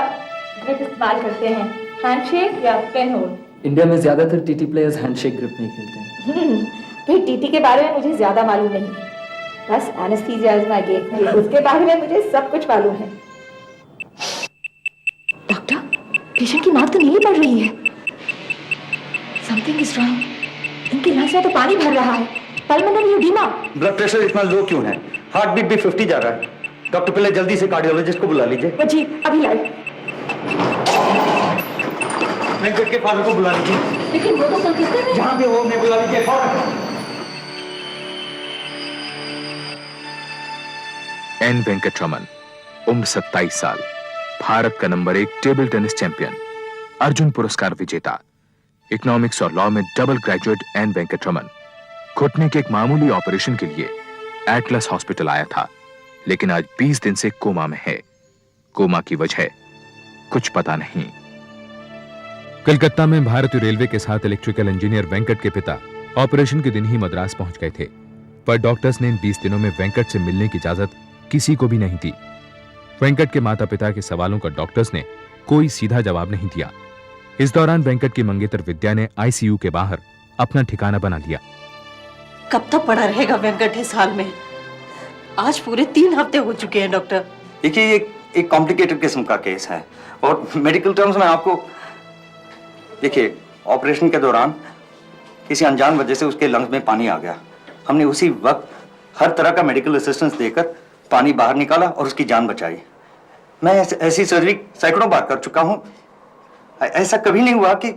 ग्रिप इस्तेमाल करते हैं, हैंडशेक या पेन होल्ड? इंडिया में ज्यादातर टीटी प्लेयर्स हैंडशेक ग्रिप नहीं खेलते हैं। फिर टीटी के बारे में मुझे ज्यादा मालूम नहीं, बस एनेस्थीसिया इज माय गेम, उसके बारे में मुझे सब कुछ मालूम है। डॉक्टर, पेशेंट की नाक तो नीली पड़ रही है। Something is wrong. इनकी लंग्स में तो पानी भर रहा है। Pulmonary oedema. ब्लड प्रेशर इतना लो क्यों है? हार्ट बीट भी 50 जा रहा है। डॉक्टर पहले जल्दी से कार्डियोलॉजिस्ट को बुला लीजिए। जी अभी लाइए। वेंकट के फादर को बुला लीजिए। लेकिन वो तो कलकत्ते में। जहां भी हो मैं बुला लीजिए फौरन। एन वेंकटरमन, उम्र 27 साल, भारत का number 1 table tennis champion, Arjun पुरस्कार विजेता, इकोनॉमिक्स और लॉ में डबल ग्रेजुएट एन वेंकटरमन घुटने के एक मामूली ऑपरेशन के लिए एटलस हॉस्पिटल आया था, लेकिन आज 20 दिन से कोमा में है। कोमा की वजह कुछ पता नहीं। कलकत्ता में भारतीय रेलवे के साथ इलेक्ट्रिकल इंजीनियर वेंकट के पिता ऑपरेशन के दिन ही मद्रास पहुंच गए थे, पर डॉक्टर्स ने इन 20 दिनों में वेंकट से मिलने की इजाजत किसी को भी नहीं दी। वेंकट के माता पिता के सवालों का डॉक्टर्स ने कोई सीधा जवाब नहीं दिया। इस दौरान वेंकट की मंगेतर विद्या ने आईसीयू के बाहर अपना ठिकाना बना लिया। कब तक पड़ा रहेगा वेंकट इस हाल में? आज पूरे 3 हफ्ते हो चुके हैं डॉक्टर। देखिए ये एक कॉम्प्लिकेटेड किस्म का केस है और मेडिकल टर्म्स में आपको देखिए, ऑपरेशन के दौरान किसी अनजान वजह से उसके लंग्स में पानी आ गया। हमने उसी वक्त हर तरह का मेडिकल असिस्टेंस देकर पानी बाहर निकाला और उसकी जान बचाई। मैं ऐसी सर्जरी सैकड़ों बार कर चुका हूं। ऐसा कभी नहीं हुआ कि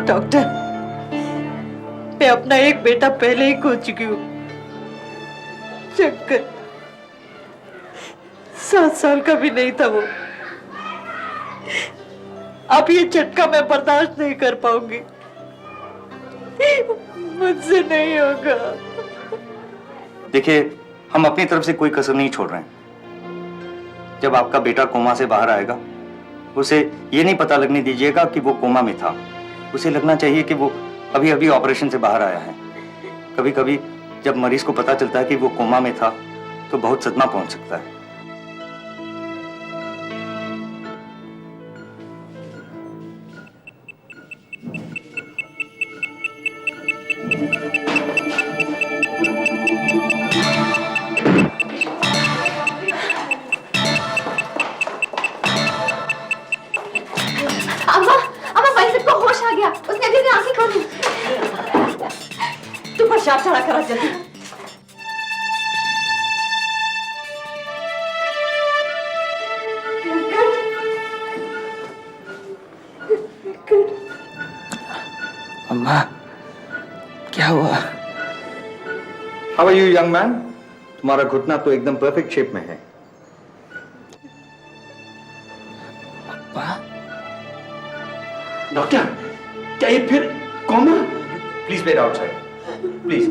डॉक्टर, मैं अपना एक बेटा पहले ही खो चुकी हूँ। शंकर 7 साल का भी नहीं था वो। अब ये झटका मैं बर्दाश्त नहीं कर पाऊंगी। मुझसे नहीं होगा। देखिए, हम अपनी तरफ से कोई कसर नहीं छोड़ रहे हैं। जब आपका बेटा कोमा से बाहर आएगा, उसे ये नहीं पता लगने दीजिएगा कि वो कोमा में था। उसे लगना चाहिए कि वो अभी अभी ऑपरेशन से बाहर आया है। कभी कभी जब मरीज को पता चलता है कि वो कोमा में था तो बहुत सदमा पहुंच सकता है। उसने अभी आंखें खोली। तू प्रसाद चढ़ा करा जल्दी। अम्मा, क्या हुआ? How are you young man? तुम्हारा घुटना तो एकदम परफेक्ट शेप में है। डॉक्टर, क्या ये फिर coma? Please wait outside, please.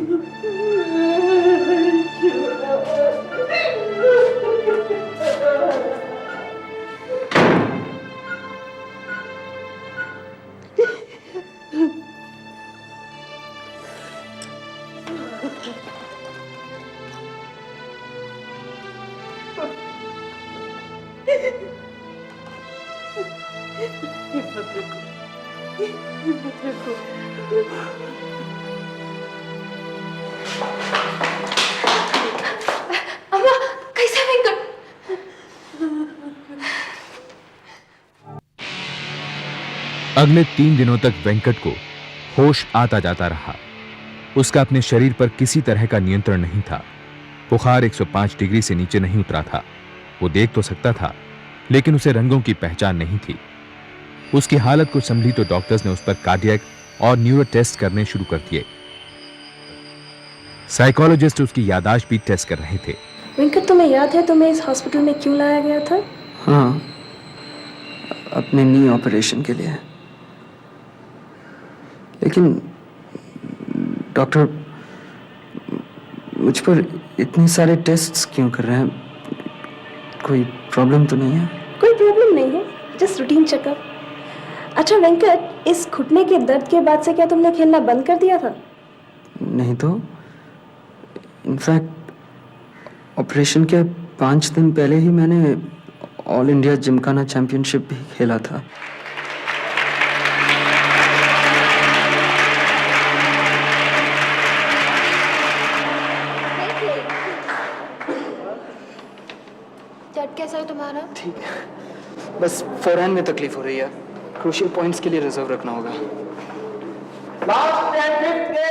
अम्मा, कैसा वेंकट? अगले 3 दिनों तक वेंकट को होश आता जाता रहा। उसका अपने शरीर पर किसी तरह का नियंत्रण नहीं था। बुखार 105 डिग्री से नीचे नहीं उतरा था। वो देख तो सकता था, लेकिन उसे रंगों की पहचान नहीं थी। उसकी हालत को संभली तो डॉक्टर्स ने उस पर कार्डियक और न्यूरो टेस्ट करने शुरू कर दिए। साइकोलॉजिस्ट उसकी याददाश्त भी टेस्ट कर रहे थे। वेंकट, तुम्हें याद है तुम्हें इस हॉस्पिटल में क्यों लाया गया था? हाँ, अपने नी ऑपरेशन के लिए। लेकिन डॉक्टर, मुझ पर इतने सारे टेस्ट्स क्यों कर रहे हैं? कोई प्रॉब्लम तो नहीं है? कोई प्रॉब्लम नहीं है, जस्ट रूटीन चेकअप। अच्छा वेंकट, इस घुटने के दर्द के बाद से क्या तुमने खेलना बंद कर दिया था? नहीं तो। इनफैक्ट ऑपरेशन के 5 दिन पहले ही मैंने ऑल इंडिया जिमखाना चैंपियनशिप भी खेला था। चट कैसा है तुम्हारा? ठीक है, बस फोरहैंड में तकलीफ हो रही है। क्रूशियल पॉइंट्स के लिए रिजर्व रखना होगा। लास्ट 10 मिनट के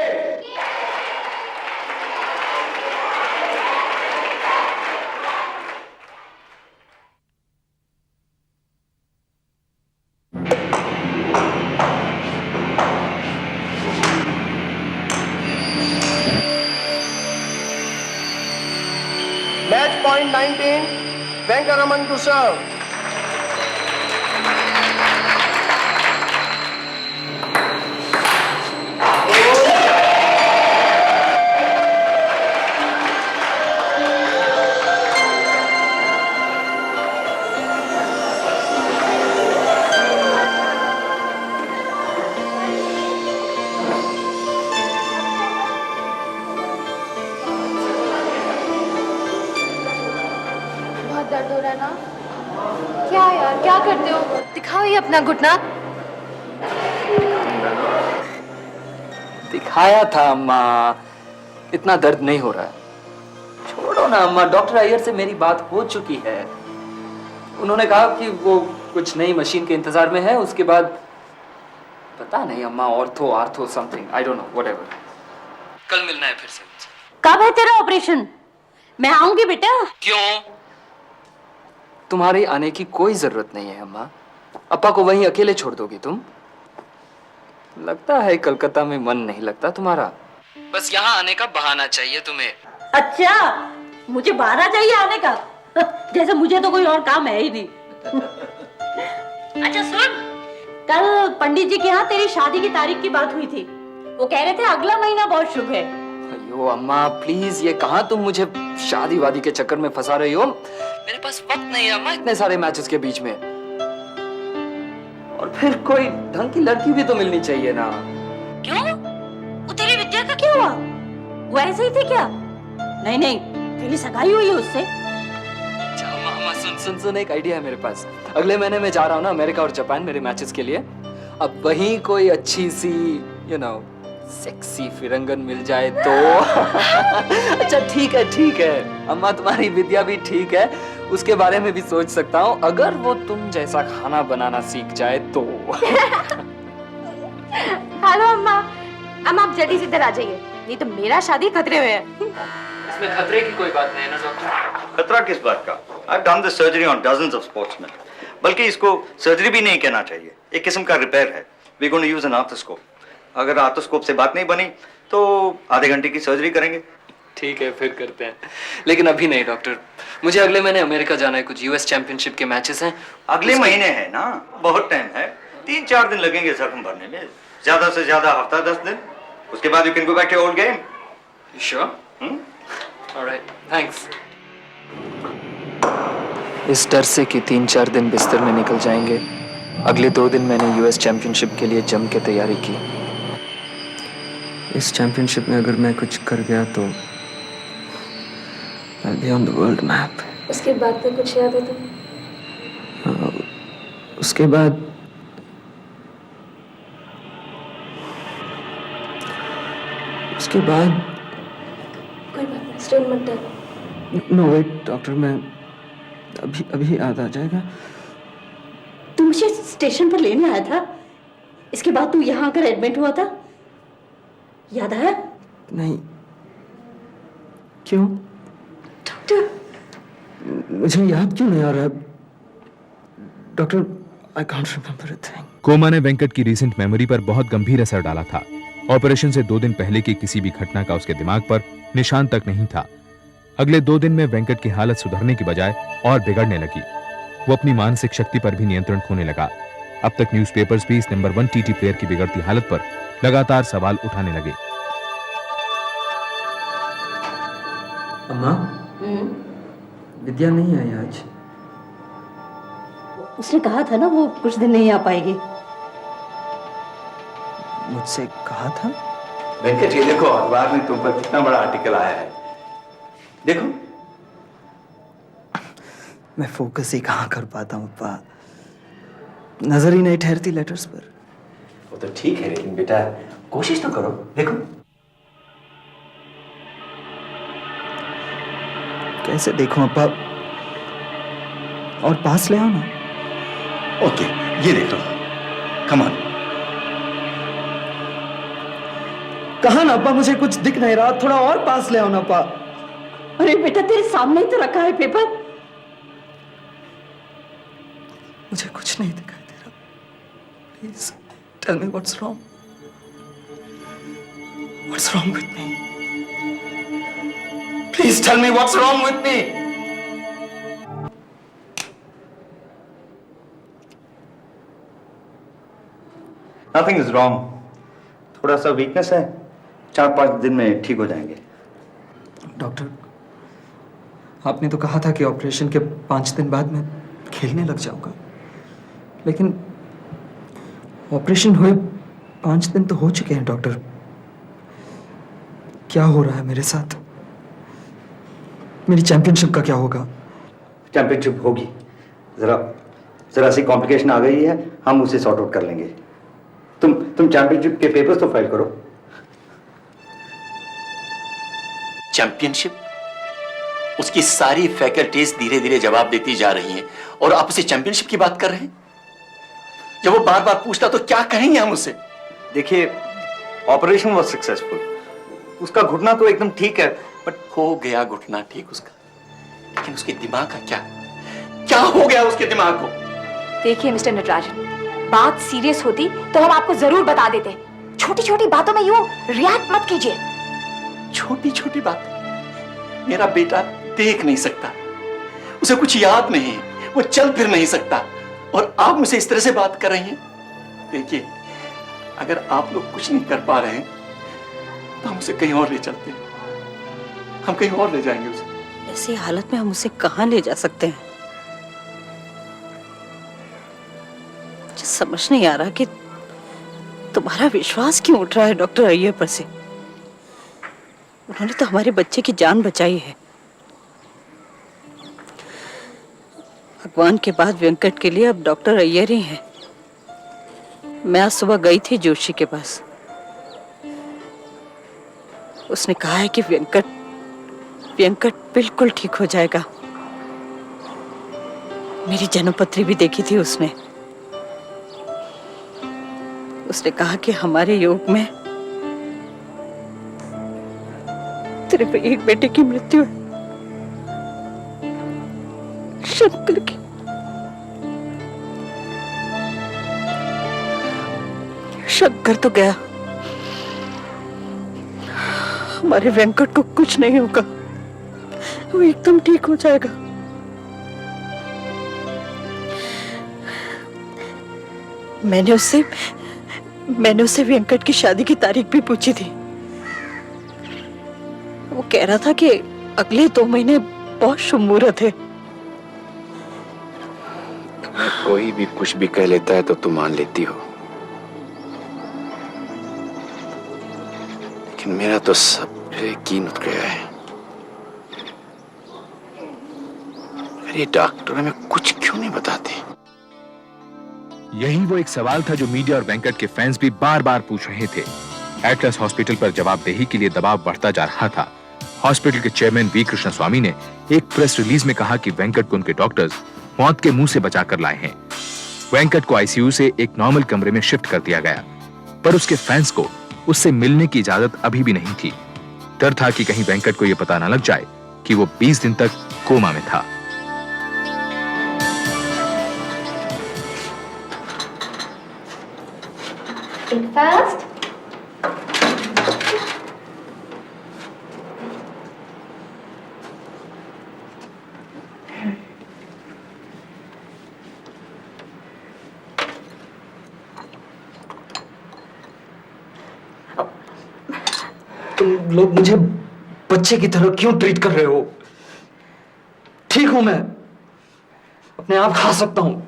Match point 19, Venkaraman to serve. बहुत दर्द हो रहा है ना? क्या यार, क्या करते हो? दिखाओ ये अपना घुटना। दिखाया था अम्मा, इतना दर्द नहीं हो रहा है। छोड़ो ना अम्मा, डॉक्टर अय्यर से मेरी बात हो चुकी है। उन्होंने कहा कि वो कुछ नई मशीन के इंतजार में है, उसके बाद पता नहीं अम्मा, ortho something, I don't know, whatever. कल मिलना है फिर से। कब है तेरा ऑपरेशन? मैं आऊंगी बेटा। क्यों? तुम्हारे आने की कोई जरूरत नहीं है अम्मा। अप्पा को वहीं अकेले छोड़ दोगी तुम? लगता है कलकत्ता में मन नहीं लगता तुम्हारा। बस यहाँ आने का बहाना चाहिए तुम्हें। अच्छा, मुझे बहाना चाहिए आने का? जैसे मुझे तो कोई और काम है ही नहीं। अच्छा सुन, कल पंडित जी के यहाँ तेरी शादी की तारीख की बात हुई थी। वो कह रहे थे अगला महीना बहुत शुभ है। अयो अम्मा प्लीज, ये कहाँ तुम मुझे शादी वादी के चक्कर में फंसा रही हो? मेरे पास वक्त नहीं है अम्मा इतने सारे मैचेस के बीच में। और फिर कोई ढंग की लड़की भी तो मिलनी चाहिए ना। क्यों? वो तेरी विद्या का क्या हुआ? वो ऐसे ही थे क्या? नहीं नहीं, तेरी सगाई हुई है उससे। अम्मा सुन एक आइडिया है मेरे पास। अगले महीने में जा रहा हूँ ना अमेरिका और जापान मेरे मैचेस के लिए। अब वहीं कोई अच्छी सी सेक्सी फिरंगन मिल जाए तो। अच्छा ठीक है अम्मा, तुम्हारी विद्या भी ठीक है, उसके बारे में भी सोच सकता हूँ, अगर वो तुम जैसा खाना बनाना सीख जाए तो। हेलो अम्मा, अम्मा आप जल्दी से इधर आ जाइए, नहीं तो मेरा शादी खतरे में है। इसमें खतरे की कोई बात नहीं है ना डॉक्टर? खतरा किस बात का? I've done this surgery on dozens of sportsmen. बल्कि इसको सर्जरी भी नहीं कहना चाहिए, एक किस्म का रिपेयर है। We're going to use an arthroscope. अगर आर्थोस्कोप से बात नहीं बनी तो आधे घंटे की सर्जरी करेंगे। ठीक है फिर करते हैं, लेकिन अभी नहीं डॉक्टर, मुझे अगले महीने अमेरिका जाना है, कुछ यूएस चैंपियनशिप के मैचेस हैं। अगले महीने है ना, बहुत टाइम है, 3-4 दिन लगेंगे जख्म भरने में, ज्यादा से ज्यादा हफ्ता 10 दिन, उसके बाद you can go back to old game. Sure? Alright, thanks. इस डर से कि 3-4 दिन बिस्तर में निकल जाएंगे, अगले 2 दिन मैंने यूएस चैंपियनशिप के लिए जम के तैयारी की। इस चैंपियनशिप में अगर मैं कुछ कर गया तो I'll be on the world map. उसके बाद तो कुछ याद है तुम्हें? उसके बाद कोई बात नहीं, स्टोन मत डालो। नो वेट डॉक्टर, मैं अभी याद आ जाएगा। तू मुझे स्टेशन पर लेने आया था, इसके बाद तू यहाँ आकर एडमिट हुआ था, याद आया? नहीं, क्यों? डॉक्टर, मुझे याद क्यों नहीं आ रहा doctor? I can't remember a thing. Coma ने वेंकट की रीसेंट मेमोरी पर बहुत गंभीर असर डाला था। ऑपरेशन से 2 दिन पहले की किसी भी घटना का उसके दिमाग पर निशान तक नहीं था। अगले 2 दिन में वेंकट की हालत सुधरने की बजाय और बिगड़ने लगी। वो अपनी मानसिक शक्ति पर भी नियंत्रण खोने लगा। अब तक न्यूज़पेपर्स भी इस नंबर 1 टी प्लेयर की बिगड़ती हालत पर लगातार सवाल उठाने लगे। अम्मा, विद्या नहीं आई आज। उसने कहा था ना वो कुछ दिन नहीं आ पाएगी। मुझसे कहा था? वेंकट ये देखो, अखबार में तुम पर कितना बड़ा आर्टिकल आया है। देखो, मैं फोकस ही कहाँ कर पाता हूँ अप्पा, नजर ही नहीं ठहरती लेटर्स पर। वो तो ठीक है, लेकिन बेटा कोशिश तो करो, देखो। कैसे देखूं अप्पा, और पास ले आओ ना। ओके, ये देख लो, कम ऑन। कहा ना अप्पा, मुझे कुछ दिख नहीं रहा, थोड़ा और पास ले आओ ना अप्पा। अरे बेटा तेरे सामने ही तो रखा है पेपर। मुझे कुछ नहीं दिखाई दे रहा, please tell me what's wrong, what's wrong with me, please tell me what's wrong with me. Nothing is wrong, थोड़ा सा वीकनेस है, 4-5 दिन में ठीक हो जाएंगे। डॉक्टर, आपने तो कहा था कि ऑपरेशन के 5 दिन बाद मैं खेलने लग जाऊंगा, लेकिन ऑपरेशन हुए 5 दिन तो हो चुके हैं डॉक्टर। क्या हो रहा है मेरे साथ? मेरी चैंपियनशिप का क्या होगा? चैंपियनशिप होगी, जरा सी कॉम्प्लिकेशन आ गई है, हम उसे सॉर्ट आउट कर लेंगे। तुम चैंपियनशिप के पेपर्स तो फाइल करो। चैंपियनशिप? उसकी सारी फैकल्टीज धीरे धीरे जवाब देती जा रही हैं और आप उसे चैंपियनशिप की बात कर रहे हैं? जब वो बार बार पूछता तो क्या कहेंगे हम उसे? देखिए, ऑपरेशन वाज सक्सेसफुल, उसका घुटना तो एकदम ठीक है, बट हो गया घुटना ठीक उसका, लेकिन उसके दिमाग का क्या हो गया उसके दिमाग को? देखिए मिस्टर नटराजन, बात सीरियस होती तो हम आपको जरूर बता देते। छोटी छोटी बातों में यूं रिएक्ट मत कीजिए। छोटी छोटी बात? मेरा बेटा देख नहीं सकता, उसे कुछ याद नहीं, वो चल फिर नहीं सकता, और आप मुझसे इस तरह से बात कर रही हैं। देखिए, अगर आप लोग कुछ नहीं कर पा रहे हैं तो हम उसे कहीं और ले चलते हैं, हम कहीं और ले जाएंगे उसे। ऐसी हालत में हम उसे कहाँ ले जा सकते हैं? मुझे समझ नहीं आ रहा कि तुम्हारा विश्वास क्यों उठ रहा है डॉक्टर अय्यर पर से। उन्होंने तो हमारे बच्चे की जान बचाई है। भगवान के बाद वेंकट के लिए अब डॉक्टर अय्यर ही हैं। मैं आज सुबह गई थी जोशी के पास, उसने कहा है कि वेंकट बिल्कुल ठीक हो जाएगा। मेरी जन्मपत्री भी देखी थी उसने कहा कि हमारे योग में सिर्फ एक बेटे की मृत्यु है, शंकर की। शंकर तो गया, हमारे वेंकट को कुछ नहीं होगा, वो एकदम ठीक हो जाएगा। मैंने उससे वेंकट की शादी की तारीख भी पूछी थी। वो कह रहा था कि अगले 2 महीने बहुत शुभ मुहूर्त है। कोई भी कुछ भी कह लेता है तो तुम मान लेती हो, लेकिन मेरा तो सब यकीन उठ गया है। अरे डॉक्टर हमें कुछ क्यों नहीं बताते? यही वो एक सवाल था जो मीडिया और वेंकट के फैंस भी बार बार पूछ रहे थे। एटलस हॉस्पिटल पर जवाबदेही के लिए दबाव बढ़ता जा रहा था। हॉस्पिटल के चेयरमैन वी कृष्णस्वामी ने एक प्रेस रिलीज में कहा कि वेंकट को उनके डॉक्टर्स मौत के मुंह से बचाकर लाए हैं। वेंकट को आईसीयू से एक नॉर्मल कमरे में शिफ्ट कर दिया गया, पर उसके फैंस को उससे मिलने की इजाजत अभी भी नहीं थी। डर था कि कहीं वेंकट को यह पता न लग जाए कि वो 20 दिन तक कोमा में था। ब्रेकफास्ट? तुम लोग मुझे बच्चे की तरह क्यों ट्रीट कर रहे हो? ठीक हूं मैं, अपने आप खा सकता हूं।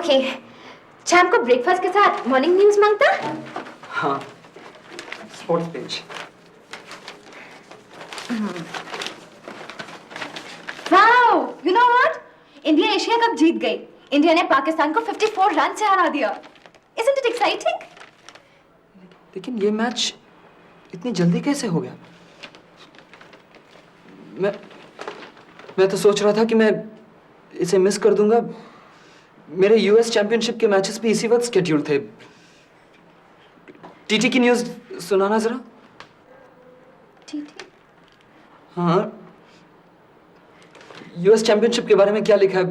ओके, शाम को ब्रेकफास्ट के साथ मॉर्निंग न्यूज मांगता? हाँ, sports page. Wow, you know what? India Asia cup जीत गई। इंडिया ने पाकिस्तान को 54 रन से हरा दिया। Isn't it exciting? लेकिन ये मैच इतनी जल्दी कैसे हो गया? मैं तो सोच रहा था कि मैं इसे मिस कर दूंगा। मेरे यूएस चैंपियनशिप के मैचेस भी इसी वक्त स्केड्यूल थे। टीटी की न्यूज़ सुनाना जरा। टीटी? हाँ, यूएस चैंपियनशिप के बारे में क्या लिखा है?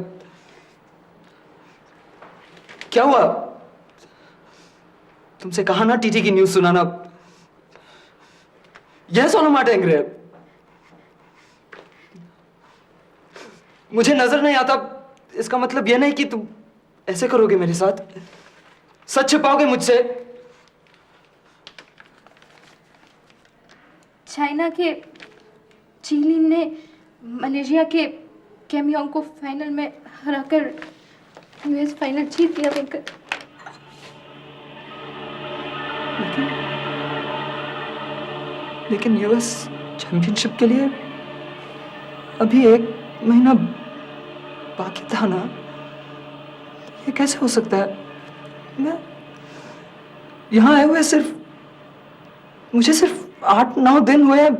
क्या हुआ? तुमसे कहा ना टीटी की न्यूज़ सुनाना। यस और नो माटेंगे। मुझे नजर नहीं आता, इसका मतलब यह नहीं कि तुम ऐसे करोगे मेरे साथ। सच छिपाओगे मुझसे? चाइना के चिली ने मलेशिया के केमियोंग को फाइनल में हराकर यूएस फाइनल जीत लिया। वेंकट, लेकिन यूएस चैंपियनशिप के लिए अभी 1 महीना बाकी था ना। ये कैसे हो सकता है? मैं यहाँ आए हुए मुझे सिर्फ 8-9 दिन हुए हैं।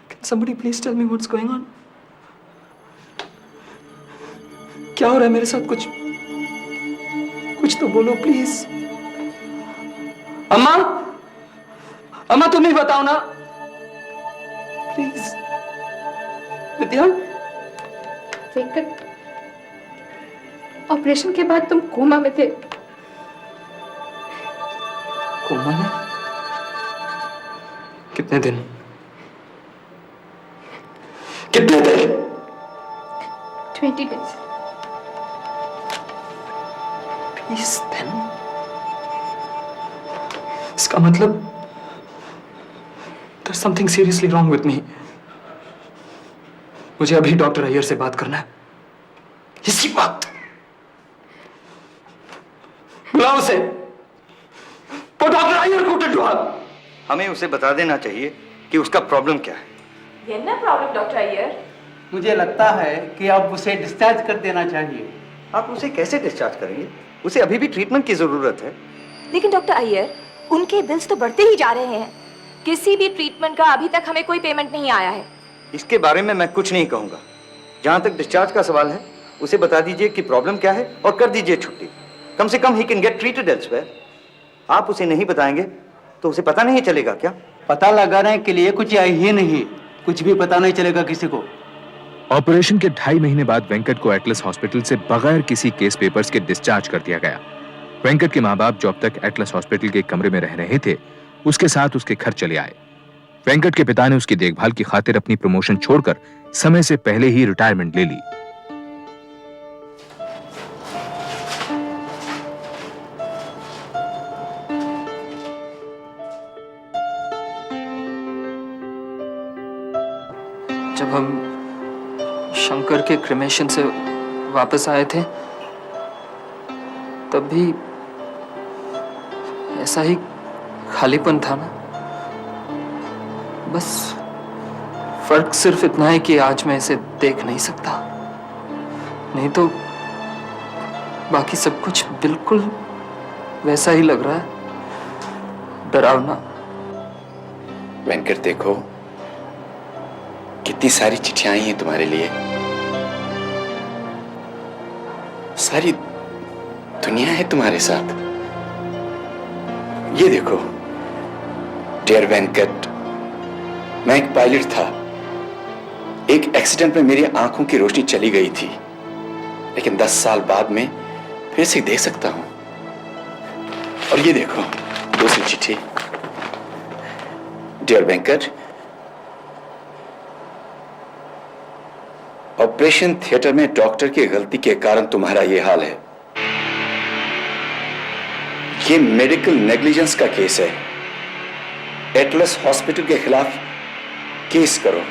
Can somebody please tell me what's going on? क्या हो रहा है मेरे साथ? कुछ तो बोलो प्लीज। अम्मा, अम्मा तुम ही बताओ ना प्लीज। विद्या, वेंकट, ऑपरेशन के बाद तुम कोमा में थे। कोमा में? कितने दिन? कितने दिन? 20 days। 20 दिन? इसका मतलब there's something seriously wrong with me। मुझे अभी डॉक्टर अय्यर से बात करना है, इसी वक्त। बुलाओ उसे। वो डॉक्टर अय्यर को टटुआ। हमें उसे बता देना चाहिए कि उसका प्रॉब्लम क्या है। ये ना प्रॉब्लम डॉक्टर अय्यर। मुझे लगता है कि अब उसे डिस्चार्ज कर देना चाहिए। आप उसे कैसे डिस्चार्ज करेंगे? उसे अभी भी ट्रीटमेंट की जरूरत है। लेकिन डॉक्टर अय्यर, उनके बिल्स तो बढ़ते ही जा रहे हैं। किसी भी ट्रीटमेंट का अभी तक हमें कोई पेमेंट नहीं आया है। इसके बारे में मैं कुछ नहीं कहूंगा। जहां तक डिस्चार्ज का सवाल है, उसे बता दीजिए कि प्रॉब्लम क्या है और कर दीजिए छुट्टी। कम से कम he can get treated elsewhere. आप उसे नहीं बताएंगे तो उसे पता नहीं चलेगा क्या? पता लगाने के लिए कुछ ही नहीं, कुछ भी पता नहीं चलेगा किसी को। ऑपरेशन के 2.5 महीने बाद वेंकट को एटलस हॉस्पिटल से बगैर किसी केस पेपर्स के डिस्चार्ज कर दिया गया। वेंकट के माँ बाप जो अब तक एटलस हॉस्पिटल के कमरे में रह रहे थे, उसके साथ उसके घर चले आए। वेंकट के पिता ने उसकी देखभाल की खातिर अपनी प्रमोशन छोड़कर समय से पहले ही रिटायरमेंट ले ली। जब हम शंकर के क्रिमेशन से वापस आए थे, तब भी ऐसा ही खालीपन था ना। बस फर्क सिर्फ इतना है कि आज मैं इसे देख नहीं सकता, नहीं तो बाकी सब कुछ बिल्कुल वैसा ही लग रहा है, डरावना। वेंकट, देखो कितनी सारी चिट्ठियां आई हैं तुम्हारे लिए। सारी दुनिया है तुम्हारे साथ। ये देखो, डियर वेंकट, मैं एक पायलट था। एक एक्सीडेंट में मेरी आंखों की रोशनी चली गई थी, लेकिन 10 साल बाद में फिर से देख सकता हूं। और ये देखो दूसरी चिट्ठी। डियर वेंकट, ऑपरेशन थिएटर में डॉक्टर की गलती के कारण तुम्हारा यह हाल है। यह मेडिकल नेग्लिजेंस का केस है। एटलस हॉस्पिटल के खिलाफ केस करो।